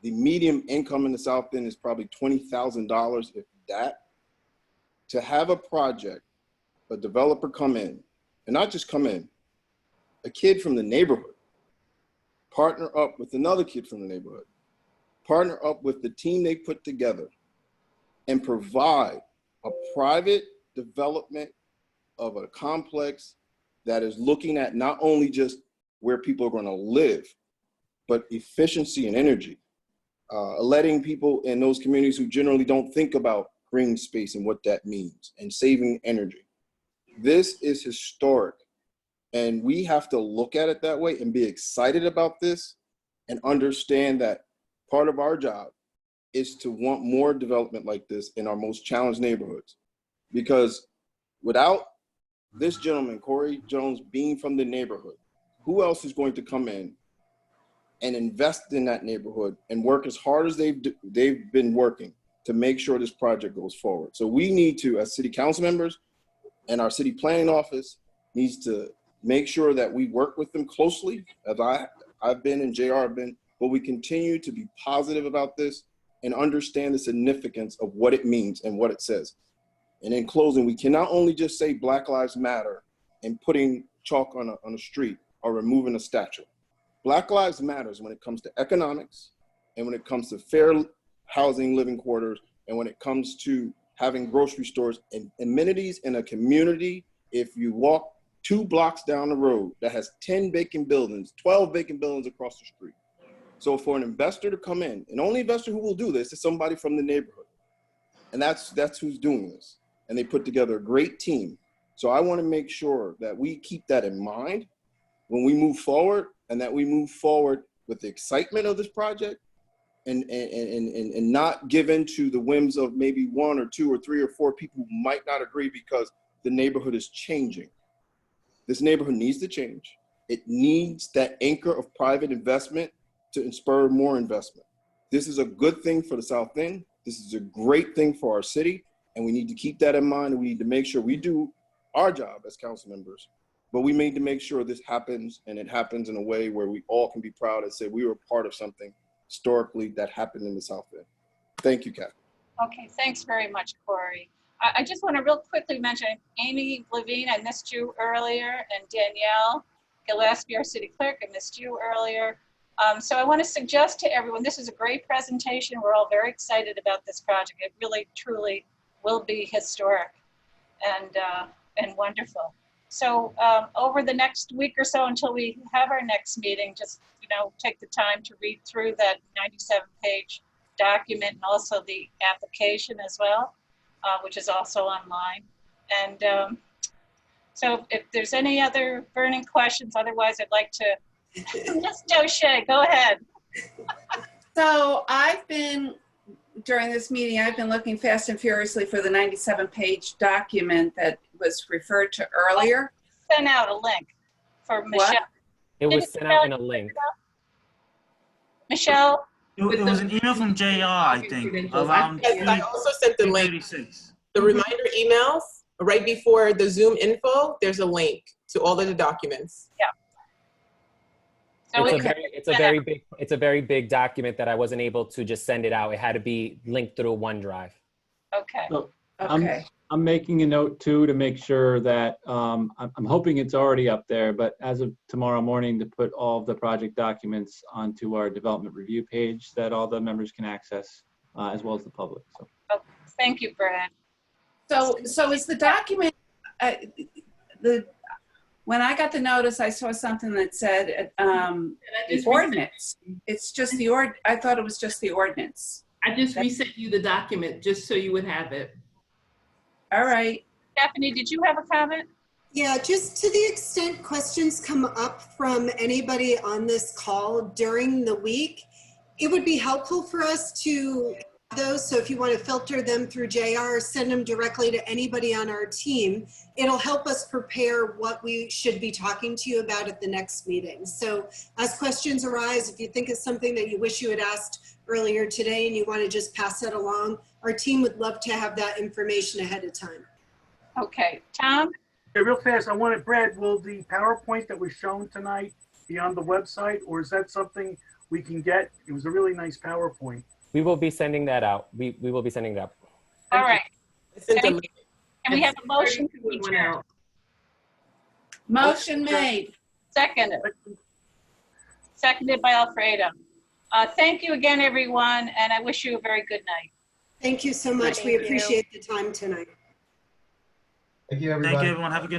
The median income in the South End is probably $20,000, if that. To have a project, a developer come in, and not just come in, a kid from the neighborhood, partner up with another kid from the neighborhood, partner up with the team they put together, and provide a private development of a complex that is looking at not only just where people are going to live, but efficiency and energy, letting people in those communities who generally don't think about green space and what that means, and saving energy. This is historic, and we have to look at it that way and be excited about this and understand that part of our job is to want more development like this in our most challenged neighborhoods. Because without this gentleman, Corey Jones, being from the neighborhood, who else is going to come in and invest in that neighborhood and work as hard as they've been working to make sure this project goes forward? So we need to, as city council members and our city planning office, needs to make sure that we work with them closely, as I've been and JR have been, but we continue to be positive about this and understand the significance of what it means and what it says. And in closing, we cannot only just say Black Lives Matter and putting chalk on a street or removing a statue. Black Lives Matters when it comes to economics, and when it comes to fair housing, living quarters, and when it comes to having grocery stores and amenities in a community. If you walk 2 blocks down the road that has 10 vacant buildings, 12 vacant buildings across the street. So for an investor to come in, an only investor who will do this is somebody from the neighborhood. And that's who's doing this. And they put together a great team. So I want to make sure that we keep that in mind when we move forward, and that we move forward with the excitement of this project and not give in to the whims of maybe 1 or 2 or 3 or 4 people who might not agree, because the neighborhood is changing. This neighborhood needs to change. It needs that anchor of private investment to spur more investment. This is a good thing for the South End. This is a great thing for our city, and we need to keep that in mind, and we need to make sure we do our job as council members, but we need to make sure this happens, and it happens in a way where we all can be proud and say we were part of something historically that happened in the South End. Thank you, Kathy. Okay, thanks very much, Corey. I just want to real quickly mention Amy Levine, I missed you earlier, and Danielle Gillespie, our city clerk, I missed you earlier. So I want to suggest to everyone, this is a great presentation. We're all very excited about this project. It really, truly will be historic and wonderful. So over the next week or so until we have our next meeting, just take the time to read through that 97-page document, and also the application as well, which is also online. And so if there's any other burning questions, otherwise I'd like to, Ms. O'Shea, go ahead. So during this meeting, I've been looking fast and furiously for the 97-page document that was referred to earlier. Sent out a link for Michelle. What? It was sent out in a link. Michelle? It was an email from JR, I think, around Yes, I also sent the link. 8:36. The reminder emails, right before the Zoom info, there's a link to all of the documents. Yeah. So It's a very big document that I wasn't able to just send it out. It had to be linked through OneDrive. Okay. So Okay. I'm making a note too to make sure that I'm hoping it's already up there, but as of tomorrow morning, to put all of the project documents onto our development review page that all the members can access, as well as the public. So. Oh, thank you, Brad. So is the document, when I got the notice, I saw something that said the ordinance. It's just I thought it was just the ordinance. I just resent you the document just so you would have it. All right. Stephanie, did you have a comment? Yeah, just to the extent questions come up from anybody on this call during the week, it would be helpful for us to have those. So if you want to filter them through JR, send them directly to anybody on our team. It'll help us prepare what we should be talking to you about at the next meeting. So as questions arise, if you think of something that you wish you had asked earlier today and you want to just pass that along, our team would love to have that information ahead of time. Okay, Tom? Hey, real fast, I wanted, Brad, will the PowerPoint that was shown tonight be on the website, or is that something we can get? It was a really nice PowerPoint. We will be sending that out. We will be sending that out. All right. Thank you. And we have a motion to adjourn. Motion made. Seconded. Seconded by Alfredo. Thank you again, everyone, and I wish you a very good night. Thank you so much. We appreciate the time tonight. Thank you, everybody. Thank you, everyone. Have a good